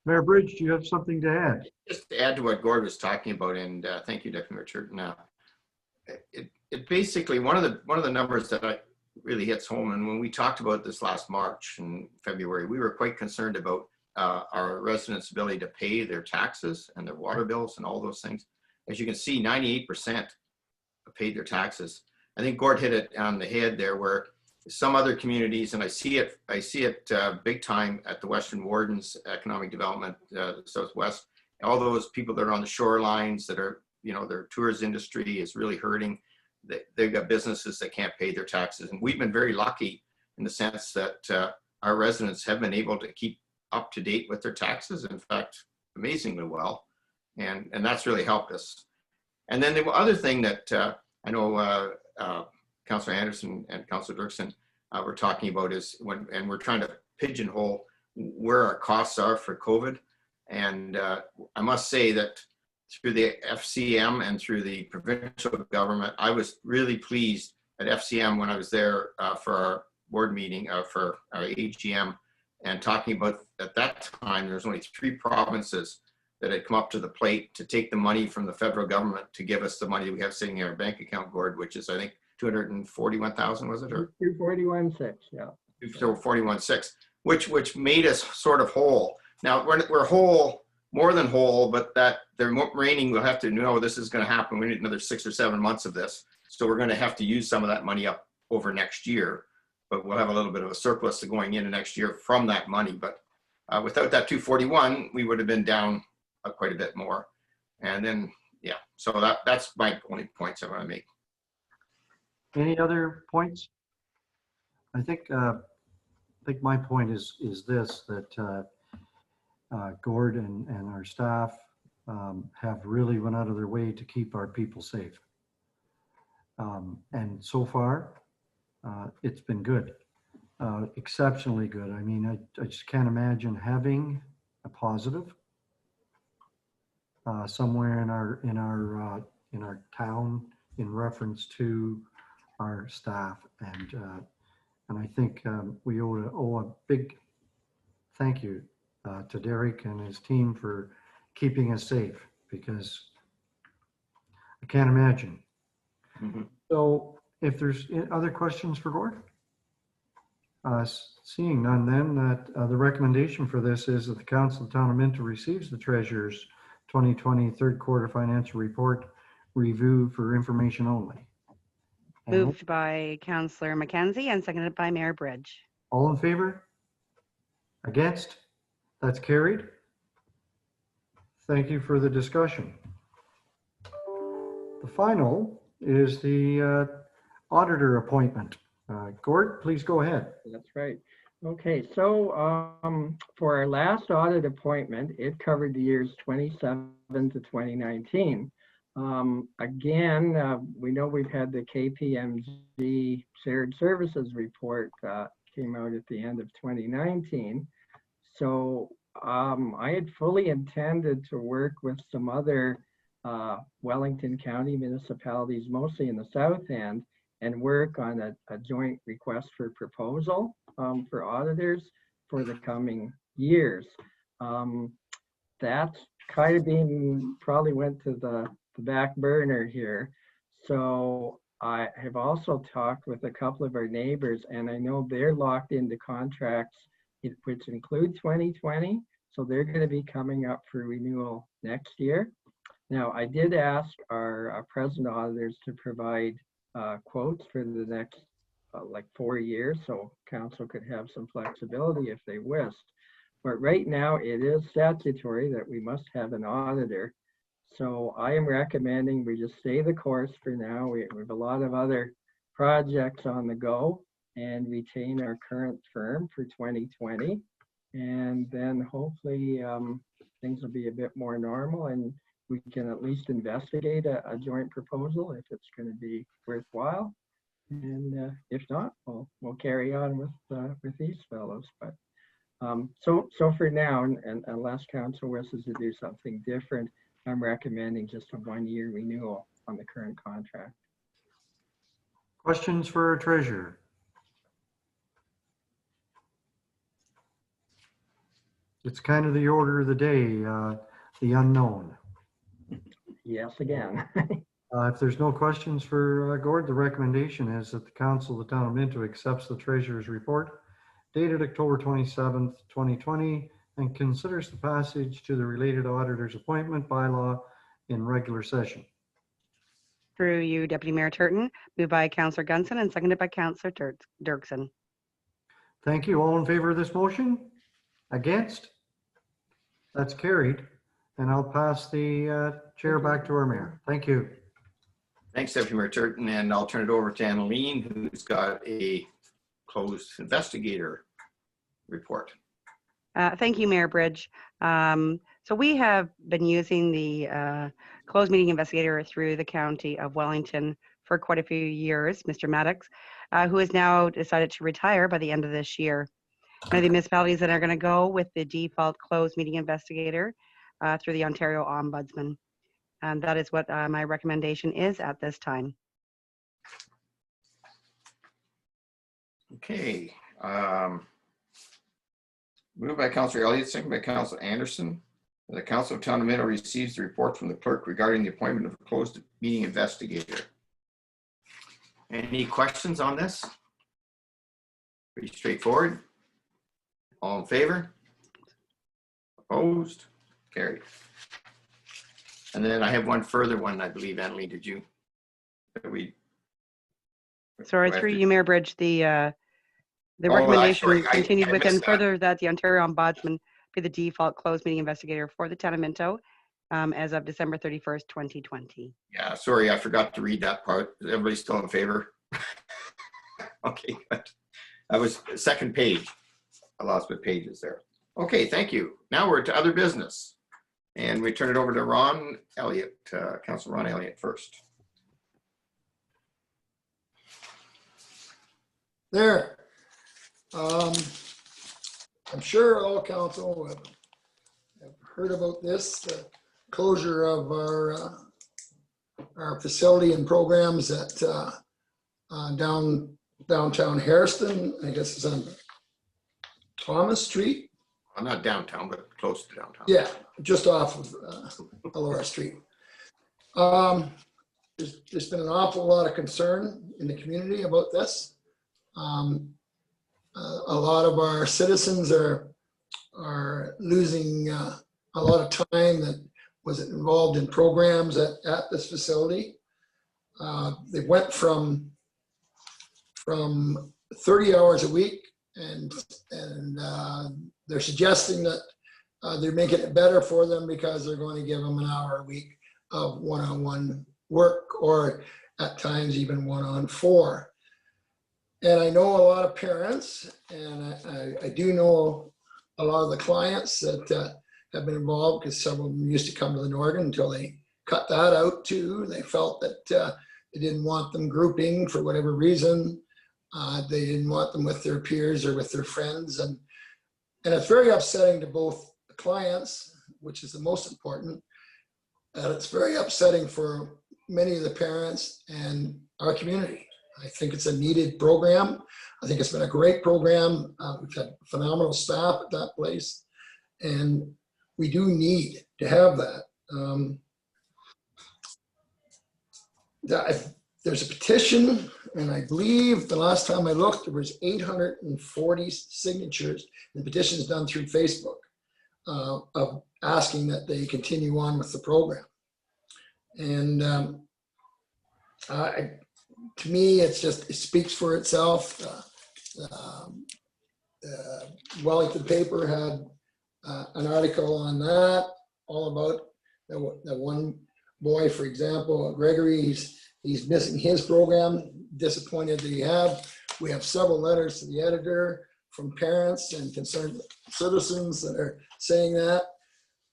Mayor Bridge, do you have something to add? Just to add to what Gord was talking about, and thank you, Deputy Richard. Now, it basically one of the numbers that really hits home, and when we talked about this last March and February, we were quite concerned about our residents' ability to pay their taxes and their water bills and all those things. As you can see, 98% paid their taxes. I think Gord hit it on the head there, where some other communities, and I see it big time at the Western Wardens Economic Development, the Southwest. All those people that are on the shorelines that are, their tourist industry is really hurting. They've got businesses that can't pay their taxes. And we've been very lucky in the sense that our residents have been able to keep up to date with their taxes. In fact, amazingly well. And that's really helped us. And then the other thing that I know Councillor Anderson and Councillor Dirksen were talking about is and we're trying to pigeonhole where our costs are for COVID. And I must say that through the FCM and through the provincial government, I was really pleased at FCM when I was there for board meeting for our AGM, and talking about at that time, there's only 3 provinces that had come up to the plate to take the money from the federal government to give us the money we have sitting in our bank account, Gord, which is, I think, 241,000, was it? Or 241.6, yeah. 241.6, which made us sort of whole. Now we're whole, more than whole, but that the remaining, we'll have to know this is going to happen. We need another 6 or 7 months of this. So we're going to have to use some of that money up over next year, but we'll have a little bit of a surplus to going into next year from that money. But without that 241, we would have been down quite a bit more. And then, yeah, so that's my only points I want to make. Any other points? I think my point is this, that Gord and our staff have really went out of their way to keep our people safe. And so far, it's been good, exceptionally good. I mean, I just can't imagine having a positive somewhere in our town in reference to our staff, and I think we owe a big thank you to Derek and his team for keeping us safe, because I can't imagine. Mm-hmm. So if there's other questions for Gord? Seeing none, then that the recommendation for this is that the Council of the Town of Minto receives the Treasurer's 2020 third quarter financial report review for information only. And Moved by Councillor Mackenzie and seconded by Mayor Bridge. all in favor? Against? That's carried. Thank you for the discussion. The final is the auditor appointment. Gord, please go ahead. That's right. Okay, so for our last audit appointment, it covered the years 2017 to 2019. Again, we know we've had the KPMG Shared Services report came out at the end of 2019. So I had fully intended to work with some other Wellington County municipalities, mostly in the south end, and work on a joint request for proposal for auditors for the coming years. That's kind of been, probably went to the back burner here. So I have also talked with a couple of our neighbors, and I know they're locked into contracts which include 2020. So they're going to be coming up for renewal next year. Now, I did ask our present auditors to provide quotes for the next like 4 years, so council could have some flexibility if they wished. But right now it is statutory that we must have an auditor. So I am recommending we just stay the course for now. We have a lot of other projects on the go, and retain our current firm for 2020. And then hopefully things will be a bit more normal, and we can at least investigate a joint proposal if it's going to be worthwhile. And if not, we'll carry on with these fellows. But so for now, and unless council wishes to do something different, I'm recommending just a 1-year renewal on the current contract. Questions for our treasurer? It's kind of the order of the day, the unknown. Yes, again. If there's no questions for Gord, the recommendation is that the Council of the Town of Minto accepts the Treasurer's report dated October 27th, 2020, and considers the passage to the related auditor's appointment bylaw in regular session. Through you, Deputy Mayor Turton, moved by Councillor Gunson and seconded by Councillor Dirksen. Thank you. All in favor of this motion? Against? That's carried. And I'll pass the chair back to our mayor. Thank you. Thanks, Deputy Mayor Turton, and I'll turn it over to Annalene, who's got a closed investigator report. Thank you, Mayor Bridge. So we have been using the closed meeting investigator through the County of Wellington for quite a few years, Mr. Maddox, who has now decided to retire by the end of this year. One of the municipalities that are going to go with the default closed meeting investigator through the Ontario Ombudsman. And that is what my recommendation is at this time. Okay. Moved by Councillor Elliott, second by Councillor Anderson. The Council of Town of Minto receives the report from the clerk regarding the appointment of a closed meeting investigator. Any questions on this? Pretty straightforward. All in favor? Opposed? Carried. And then I have one further one, I believe, Emily, did you? Sorry, through you, Mayor Bridge, the Oh, recommendation sorry, continued I with and missed that. further that the Ontario Ombudsman be the default closed meeting investigator for the town of Minto as of December 31st, 2020. Yeah, sorry, I forgot to read that part. Is everybody still in favor? Okay, good. That was the second page. I lost my pages there. Okay, thank you. Now we're to other business. And we turn it over to Ron Elliott, Councilor Ron Elliott first. There. I'm sure all council have heard about this, the closure of our facility and programs at downtown Harrison. I guess it's on Thomas Street. I'm not downtown, but close to downtown. Yeah, just off of Alora Street. There's been an awful lot of concern in the community about this. A lot of our citizens are losing a lot of time that was involved in programs at this facility. They went from 30 hours a week, and they're suggesting that they're making it better for them because they're going to give them an hour a week of one-on-one work, or at times even one-on-4. And I know a lot of parents, and I do know a lot of the clients that have been involved, because some of them used to come to the Norgan until they cut that out too. They felt that they didn't want them grouping for whatever reason. They didn't want them with their peers or with their friends. And it's very upsetting to both the clients, which is the most important, and it's very upsetting for many of the parents and our community. I think it's a needed program. I think it's been a great program. We've had phenomenal staff at that place, and we do need to have that. There's a petition, and I believe the last time I looked, there was 840 signatures, and petitions done through Facebook of asking that they continue on with the program. And to me, it speaks for itself. Wellington paper had an article on that, all about that one boy, for example, Gregory, he's missing his program, disappointed that we have several letters to the editor from parents and concerned citizens that are saying that.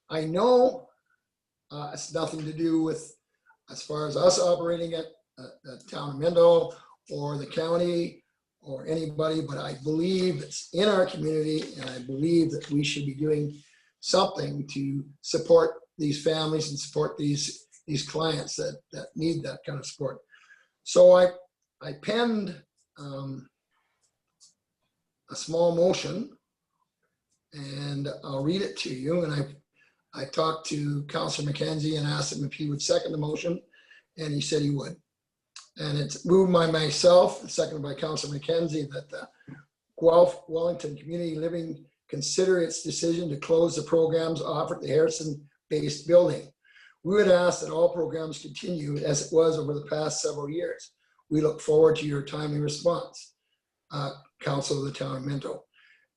I know it's nothing to do with, as far as us operating at the town of Minto or the county or anybody, but I believe it's in our community, and I believe that we should be doing something to support these families and support these clients that need that kind of support. So I penned a small motion, and I'll read it to you. And I talked to Councillor McKenzie and asked him if he would second the motion, and he said he would. And it's moved by myself, seconded by Councillor McKenzie, that the Guelph Wellington Community Living consider its decision to close the programs offered at the Harrison-based building. We would ask that all programs continue as it was over the past several years. We look forward to your timely response, Council of the Town of Minto.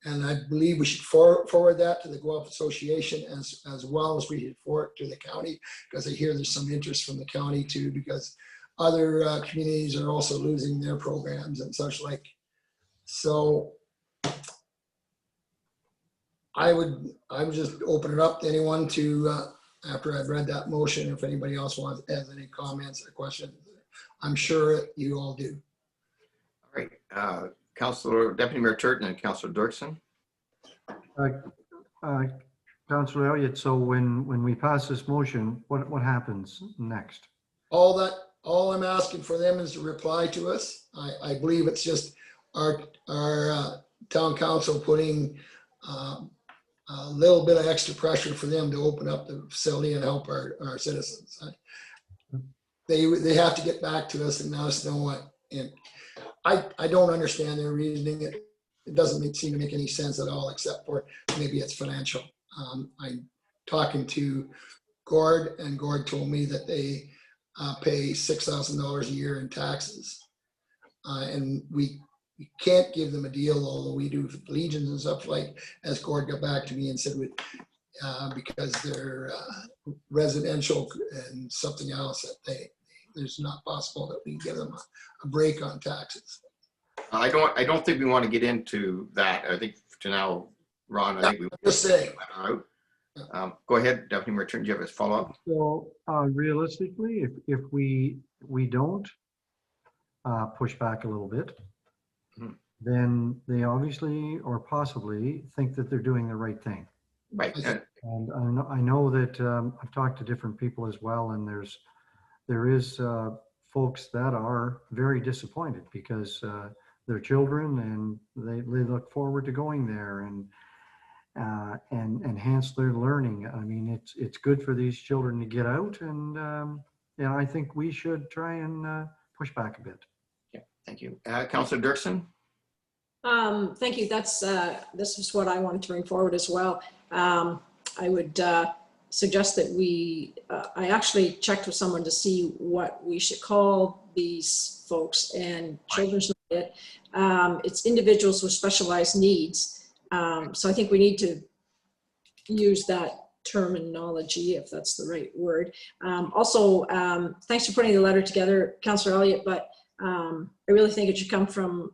And I believe we should forward that to the Guelph Association as well as we should forward to the county, because I hear there's some interest from the county too, because other communities are also losing their programs and such like. So I would just open it up to anyone to, after I've read that motion, if anybody else has any comments or questions. I'm sure you all do. All right, Councillor Deputy Mayor Turton and Councillor Dirksen. Councillor Elliott, so when we pass this motion, what happens next? All I'm asking for them is to reply to us. I believe it's just our town council putting a little bit of extra pressure for them to open up the facility and help our citizens. They have to get back to us and let us know what. And I don't understand their reasoning. It doesn't seem to make any sense at all, except for maybe it's financial. I'm talking to Gord, and Gord told me that they pay $6,000 a year in taxes. And we can't give them a deal, although we do legions and stuff, like, as Gord got back to me and said, because they're residential and something else, that there's not possible that we can give them a break on taxes. I don't think we want to get into that. I think to now, Ron, I think we just say. Go ahead, Deputy Mayor Turton, do you have a follow-up? So realistically, if we don't push back a little bit, then they obviously or possibly think that they're doing the right thing. Right. And I know that I've talked to different people as well, and there is folks that are very disappointed because they're children and they look forward to going there and enhance their learning. I mean, it's good for these children to get out, and I think we should try and push back a bit. Yeah, thank you. Councillor Dirksen? Thank you. This is what I wanted to bring forward as well. I would suggest that I actually checked with someone to see what we should call these folks, and children's not it. It's individuals with specialized needs. So I think we need to use that terminology, if that's the right word. Also, thanks for putting the letter together, Councillor Elliott, but I really think it should come from,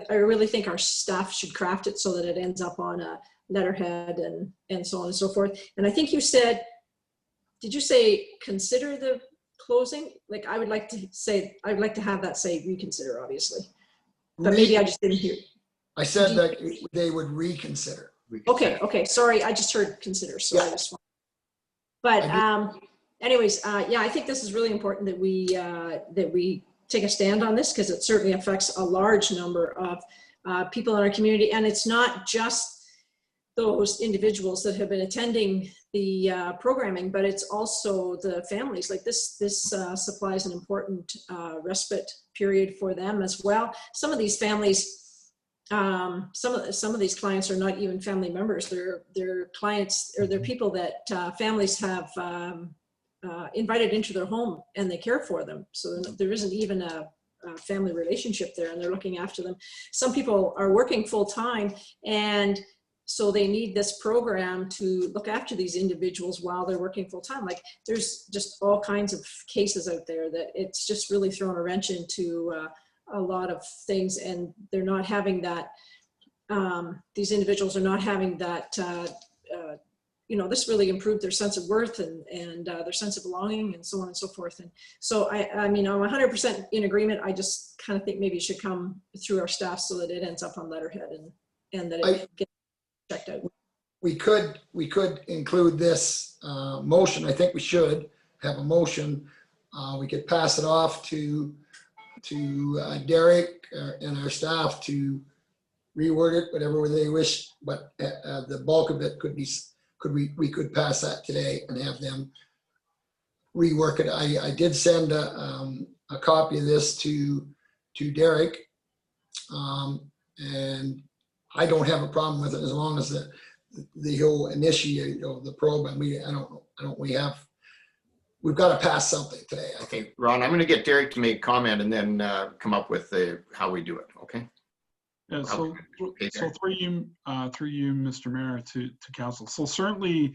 I really think our staff should craft it so that it ends up on a letterhead and so on and so forth. And I think you said, did you say consider the closing? Like, I would like to have that say reconsider, obviously, but maybe I just didn't hear. I said that they would reconsider. Okay. Sorry, I just heard consider. So yeah. I just want. But anyways, yeah, I think this is really important that we take a stand on this, because it certainly affects a large number of people in our community, and it's not just those individuals that have been attending the programming, but it's also the families. Like this supplies an important respite period for them as well. Some of these families. Some of these clients are not even family members. They're clients, or they're people that families have invited into their home, and they care for them. So there isn't even a family relationship there, and they're looking after them. Some people are working full time, and so they need this program to look after these individuals while they're working full time. Like, there's just all kinds of cases out there that it's just really thrown a wrench into a lot of things, and they're not having that, these individuals are not having that, this really improved their sense of worth and their sense of belonging and so on and so forth. And so I mean, I'm 100% in agreement. I just kind of think maybe it should come through our staff so that it ends up on letterhead and that it gets checked out. We could include this motion. I think we should have a motion. We could pass it off to Derek and our staff to reword it, whatever they wish, but the bulk of it we could pass that today and have them rework it. I did send a copy of this to Derek, and I don't have a problem with it as long as he'll initiate the program. We've got to pass something today. Okay, Ron, I'm going to get Derek to make a comment and then come up with how we do it. Okay. Yeah. So through you, Mr. Mayor, to council. So certainly,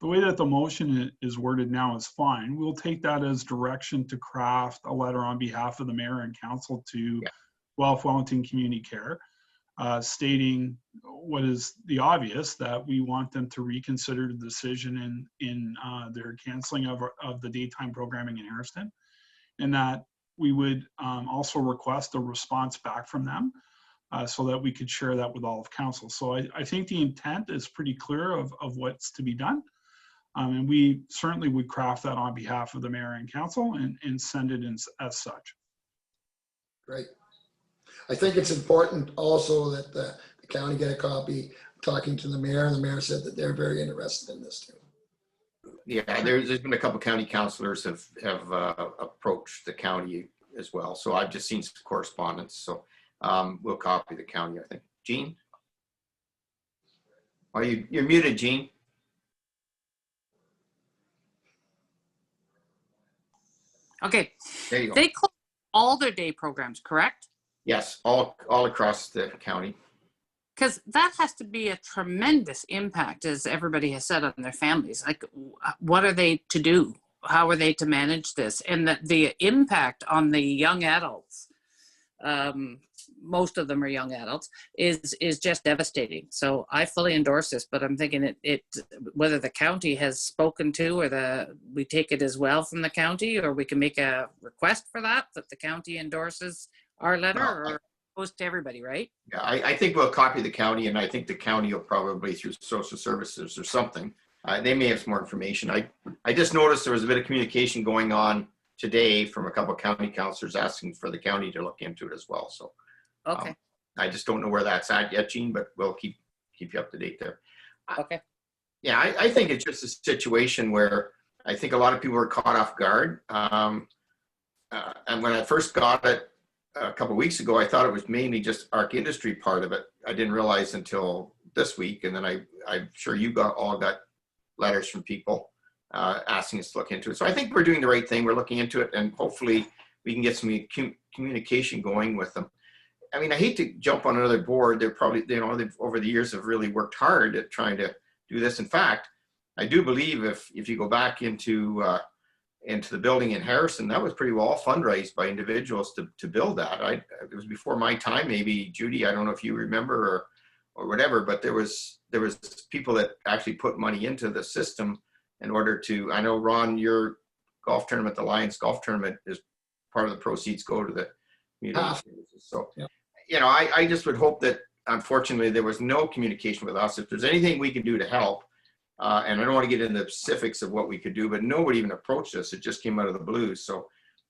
the way that the motion is worded now is fine. We'll take that as direction to craft a letter on behalf of the mayor and council to Guelph Wellington Community Care, stating what is the obvious, that we want them to reconsider the decision in their canceling of the daytime programming in Harriston, and that we would also request a response back from them so that we could share that with all of council. So I think the intent is pretty clear of what's to be done, and we certainly would craft that on behalf of the mayor and council and send it in as such. Great. I think it's important also that the county get a copy. Talking to the mayor, and the mayor said that they're very interested in this too. Yeah, there's been a couple county councilors have approached the county as well. So I've just seen some correspondence. So we'll copy the county, I think. Jean? Are you're muted, Jean? Okay. There you go. They close all their day programs, correct? Yes, all across the county. Because that has to be a tremendous impact, as everybody has said, on their families. Like, what are they to do? How are they to manage this? And the impact on the young adults, most of them are young adults, is just devastating. So I fully endorse this, but I'm thinking it whether the county has spoken to, or we take it as well from the county, or we can make a request for that the county endorses our letter, or goes to everybody, right? Yeah, I think we'll copy the county, and I think the county will probably, through social services or something, they may have some more information. I just noticed there was a bit of communication going on today from a couple of county councilors asking for the county to look into it as well. So okay, I just don't know where that's at yet, Gene, but we'll keep you up to date there. Okay. Yeah, I think it's just a situation where I think a lot of people were caught off guard. And when I first got it a couple of weeks ago, I thought it was mainly just ARC industry part of it. I didn't realize until this week, and then I'm sure you all got letters from people asking us to look into it. So I think we're doing the right thing. We're looking into it, and hopefully we can get some communication going with them. I mean, I hate to jump on another board. They're probably, they've over the years have really worked hard at trying to do this. In fact, I do believe if you go back into the building in Harrison, that was pretty well fundraised by individuals to build that. It was before my time, maybe, Judy, I don't know if you remember or whatever, but there was people that actually put money into the system in order to, I know, Ron, your golf tournament, the Lions golf tournament, is part of the proceeds go to the community services. So, yeah. I just would hope that, unfortunately, there was no communication with us. If there's anything we can do to help, and I don't want to get into the specifics of what we could do, but nobody even approached us. It just came out of the blue. So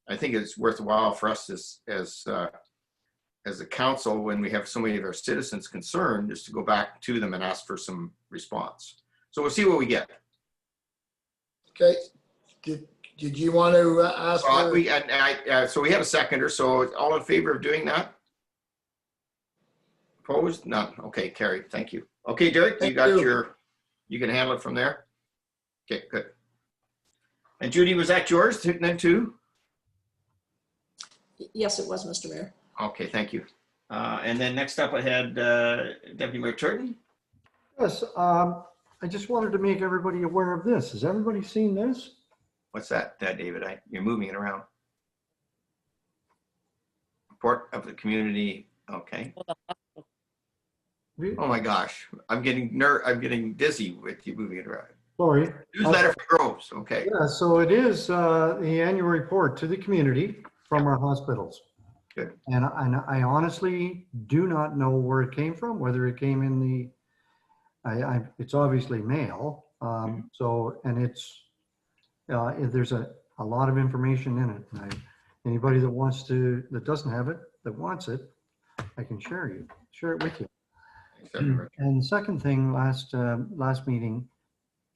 I think it's worthwhile for us as a council, when we have so many of our citizens concerned, just to go back to them and ask for some response. So we'll see what we get. Okay. Did you want to ask? So we have a seconder. So all in favor of doing that? Opposed? None. Okay, carried. Thank you. Okay, Derek, you can handle it from there? Okay, good. And Judy, was that yours then too? Yes, it was, Mr. Mayor. Okay, thank you. And then next up I had Deputy Mayor Turton. Yes, I just wanted to make everybody aware of this. Has everybody seen this? What's that, David? You're moving it around. Report of the community. Okay. Oh my gosh, I'm getting dizzy with you moving it around. Sorry. Newsletter for Groves. Okay. Yeah, so it is the annual report to the community from our hospitals. Good. And I honestly do not know where it came from, whether it came in the, it's obviously mail. So, and it's, there's a lot of information in it. Anybody that doesn't have it, that wants it, I can share it with you. And second thing, last meeting,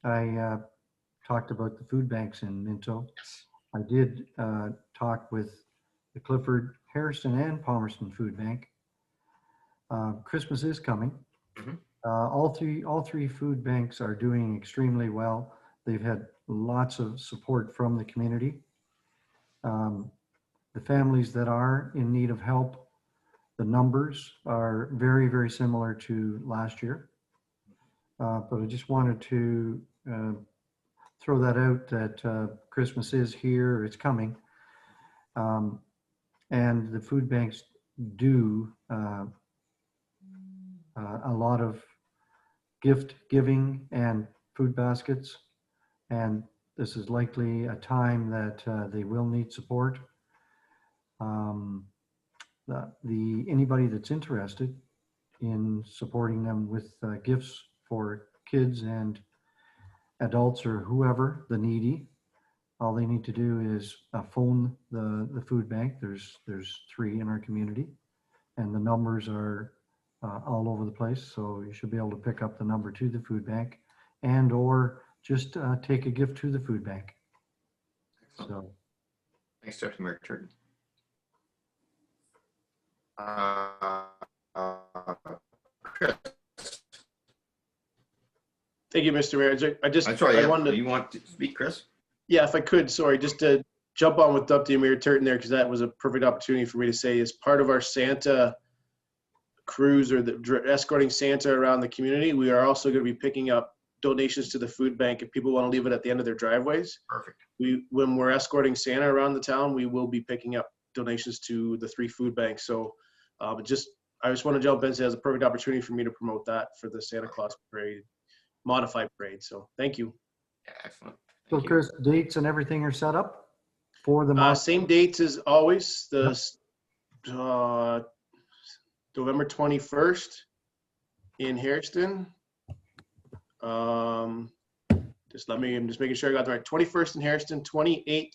I talked about the food banks in Minto. I did talk with the Clifford, Harrison, and Palmerston Food Bank. Christmas is coming. All three food banks are doing extremely well. They've had lots of support from the community. The families that are in need of help, the numbers are very, very similar to last year. But I just wanted to throw that out that Christmas is here, it's coming. And the food banks do a lot of gift giving and food baskets. And this is likely a time that they will need support. Anybody that's interested in supporting them with gifts for kids and adults or whoever, the needy, all they need to do is phone the food bank. There's 3 in our community. and the numbers are all over the place. So you should be able to pick up the number to the food bank and or just take a gift to the food bank. So. Thanks, Deputy Mayor Turton. Chris. Thank you, Mr. Mayor. I'm sorry, I wanted to, you want to speak, Chris? yeah, if I could, sorry, just to jump on with Deputy Mayor Turton there, because that was a perfect opportunity for me to say, as part of our Santa cruise or the escorting Santa around the community, we are also going to be picking up donations to the food bank if people want to leave it at the end of their driveways. Perfect. When we're escorting Santa around the town, we will be picking up donations to the 3 food banks. So I just want to jump in and say it's a perfect opportunity for me to promote that for the Santa Claus parade, modified parade. So thank you. Yeah, excellent. So Chris, dates and everything are set up for the month? Same dates as always. The November 21st in Hairston. I'm just making sure I got the right. 21st in Hairston, 28th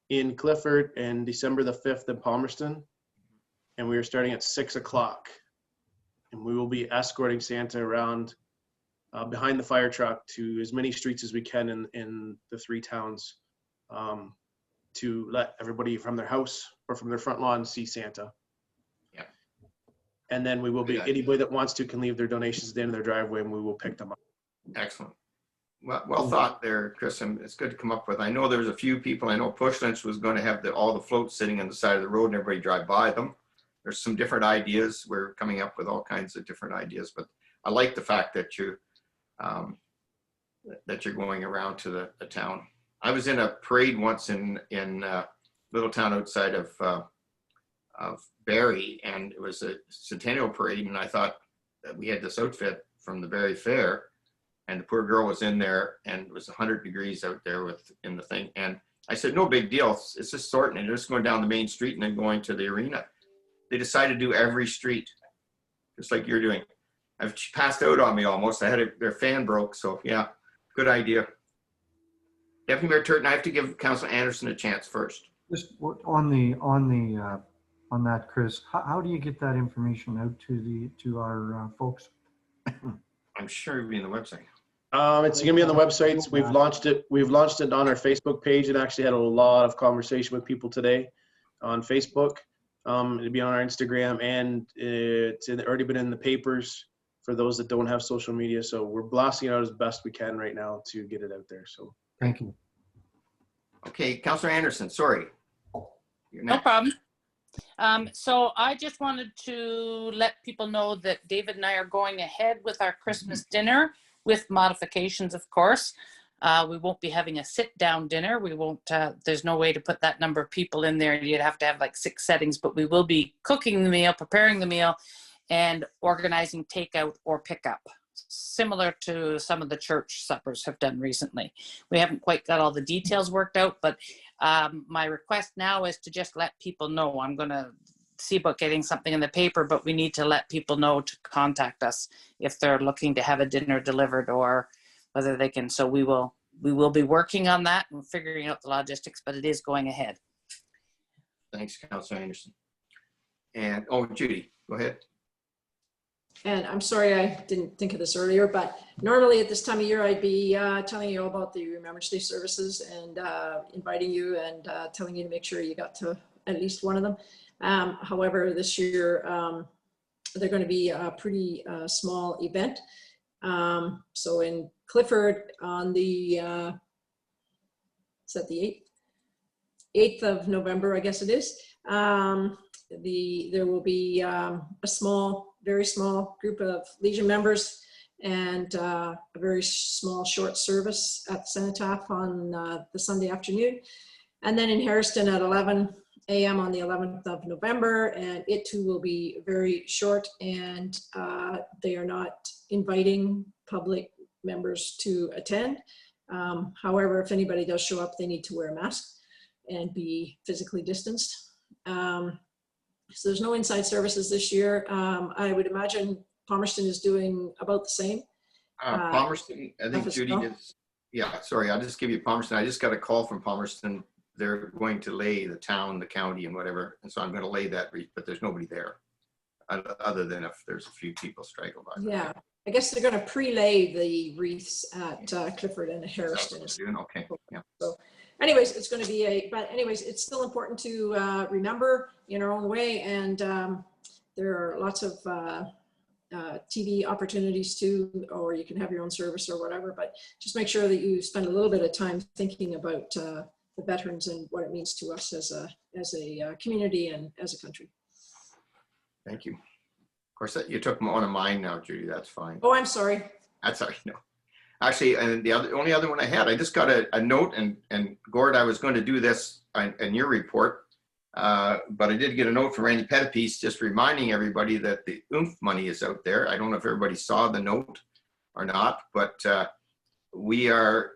in Clifford, and December the 5th in Palmerston. And we are starting at 6 o'clock. And we will be escorting Santa around behind the fire truck to as many streets as we can in the 3 towns to let everybody from their house or from their front lawn see Santa. Yeah. And then we will be, anybody that wants to can leave their donations at the end of their driveway and we will pick them up. Excellent. Well thought there, Chris, and it's good to come up with. I know there's a few people, I know Push Lynch was going to have all the floats sitting on the side of the road and everybody drive by them. There's some different ideas. We're coming up with all kinds of different ideas, but I like the fact that you're going around to the town. I was in a parade once in little town outside of Barrie, and it was a centennial parade, and I thought that we had this outfit from the Barrie Fair, and the poor girl was in there, and it was 100 degrees out there in the thing, and I said, no big deal, it's just sorting, and just going down the main street and then going to the arena. They decided to do every street, just like you're doing. I've passed out on me almost. I had their fan broke, so yeah, good idea. Deputy Mayor Turton, I have to give Councilor Anderson a chance first. Just on that, Chris, how do you get that information out to our folks? I'm sure it'll be in the website. It's going to be on the websites. We've launched it. We've launched it on our Facebook page, and actually had a lot of conversation with people today on Facebook. It'll be on our Instagram, and it's already been in the papers for those that don't have social media. So we're blasting it out as best we can right now to get it out there. So thank you. Okay, Councilor Anderson, sorry. No problem. So I just wanted to let people know that David and I are going ahead with our Christmas dinner with modifications, of course. We won't be having a sit-down dinner. We won't, there's no way to put that number of people in there. You'd have to have like 6 settings, but we will be cooking the meal, preparing the meal, and organizing takeout or pickup, similar to some of the church suppers have done recently. We haven't quite got all the details worked out, but my request now is to just let people know. I'm going to see about getting something in the paper, but we need to let people know to contact us if they're looking to have a dinner delivered or whether they can. So we will be working on that and figuring out the logistics, but it is going ahead. Thanks, Councilor Anderson. And, Judy, go ahead. And I'm sorry I didn't think of this earlier, but normally at this time of year, I'd be telling you all about the Remembrance Day Services and inviting you and telling you to make sure you got to at least one of them. However, this year, they're going to be a pretty small event. So in Clifford on the, is that the 8th of November, I guess it is, there will be a very small group of Legion members and a very small short service at the Cenotaph on the Sunday afternoon. And then in Hairston at 11 a.m. on the 11th of November, and it too will be very short, and they are not inviting public members to attend. However, if anybody does show up, they need to wear a mask and be physically distanced. So there's no inside services this year. I would imagine Palmerston is doing about the same. Palmerston, I think Judy is, yeah, sorry, I'll just give you Palmerston. I just got a call from Palmerston. They're going to lay the town, the county and whatever. And so I'm going to lay that, but there's nobody there. other than if there's a few people straggle by. Yeah, I guess they're going to pre-lay the wreaths at Clifford and Hairston. Okay, yeah. So anyways, it's going to be but anyways, it's still important to remember in our own way. And there are lots of TV opportunities too, or you can have your own service or whatever, but just make sure that you spend a little bit of time thinking about the veterans and what it means to us as a community and as a country. Thank you. Of course, you took one of mine now, Judy. That's fine. Oh, I'm sorry. That's all right. No. Actually, and the only other one I had, I just got a note, and Gord, I was going to do this in your report, but I did get a note from Randy Pettipiece just reminding everybody that the oomph money is out there. I don't know if everybody saw the note or not, but we're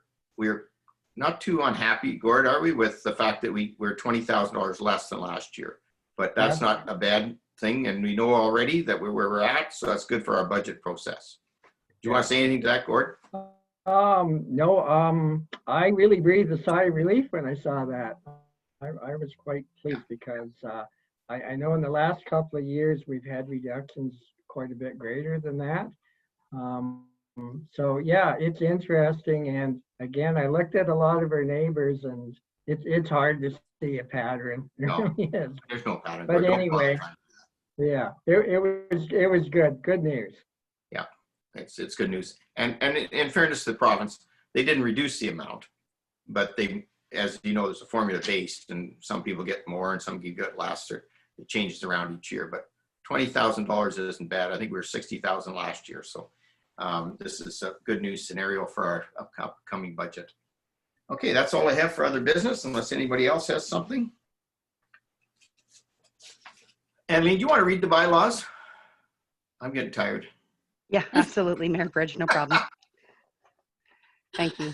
not too unhappy, Gord, are we, with the fact that we're $20,000 less than last year? But that's not a bad thing, and we know already that we're where we're at, so that's good for our budget process. Do you want to say anything to that, Gord? No, I really breathed a sigh of relief when I saw that. I was quite pleased because I know in the last couple of years we've had reductions quite a bit greater than that. So yeah, it's interesting. And again, I looked at a lot of our neighbors, and it's hard to see a pattern. No, It really is. there's no pattern. But anyway, yeah, it was good. Good news. Yeah, it's good news. And in fairness to the province, they didn't reduce the amount, but they, as you know, there's a formula based, and some people get more and some people get less, or it changes around each year. But $20,000 isn't bad. I think we were $60,000 last year, so this is a good news scenario for our upcoming budget. Okay, that's all I have for other business, unless anybody else has something. Anlene, do you want to read the bylaws? I'm getting tired. Yeah, absolutely, Mayor Bridge, no problem. Thank you.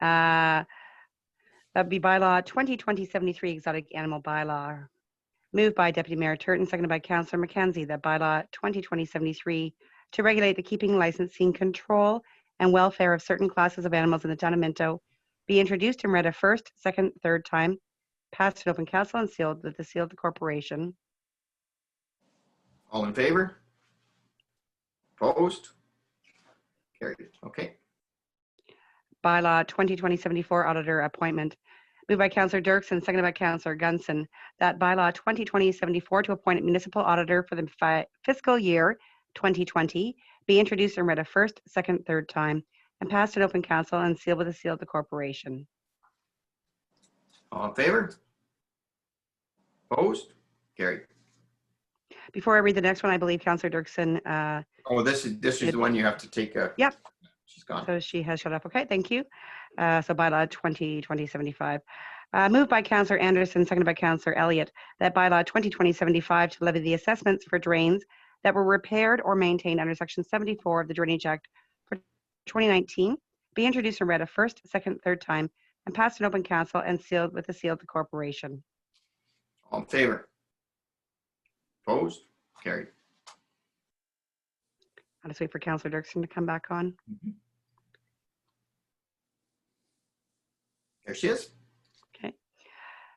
That'd be bylaw 2020-73, exotic animal bylaw. Moved by Deputy Mayor Turton, seconded by Councillor Mackenzie, that bylaw 2020-73 to regulate the keeping, licensing, control, and welfare of certain classes of animals in the town of Minto be introduced and read a first, second, third time, passed in open council and sealed with the seal of the corporation. All in favor? Opposed? Carried. Okay. Bylaw 2020-74, Auditor Appointment. Moved by Councillor Dirksen, seconded by Councillor Gunson, that bylaw 2020-74 to appoint a municipal auditor for the fiscal year 2020 be introduced and read a first, second, third time, and passed in open council and sealed with the seal of the corporation. All in favor? Opposed? Carried. Before I read the next one, I believe Councillor Dirksen. Oh, this is the one you have to take a. Yep. She's gone. So she has shut up. Okay, thank you. So bylaw 2020-75. Moved by Councillor Anderson, seconded by Councillor Elliott, that bylaw 2020-75 to levy the assessments for drains that were repaired or maintained under Section 74 of the Drainage Act for 2019 be introduced and read a first, second, third time, and passed in open council and sealed with the seal of the corporation. All in favor? Opposed? Carried. I'll just wait for Councillor Dirksen to come back on. There she is. Okay.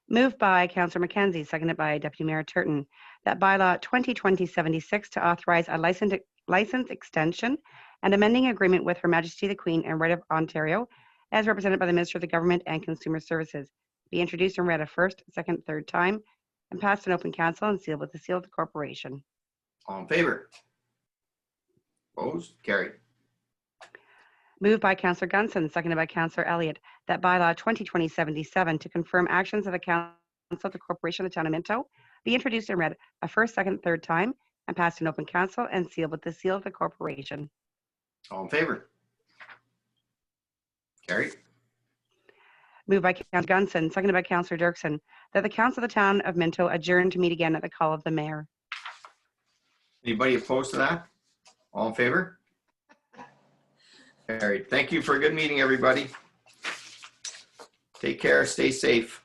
Moved by Councillor Mackenzie, seconded by Deputy Mayor Turton, that bylaw 2020-76 to authorize a license extension and amending agreement with Her Majesty the Queen and Right of Ontario, as represented by the Minister of the Government and Consumer Services, be introduced and read a first, second, third time, and passed in open council and sealed with the seal of the corporation. All in favor? Opposed? Carried. Moved by Councillor Gunson, seconded by Councillor Elliott, that bylaw 2020-77 to confirm actions of the Council of the Corporation of the Town of Minto be introduced and read a first, second, third time, and passed in open council and sealed with the seal of the corporation. All in favor? Carried. Moved by Councillor Gunson, seconded by Councillor Dirksen, that the Council of the Town of Minto adjourn to meet again at the call of the Mayor. Anybody opposed to that? All in favor? Carried. Thank you for a good meeting, everybody. Take care. Stay safe.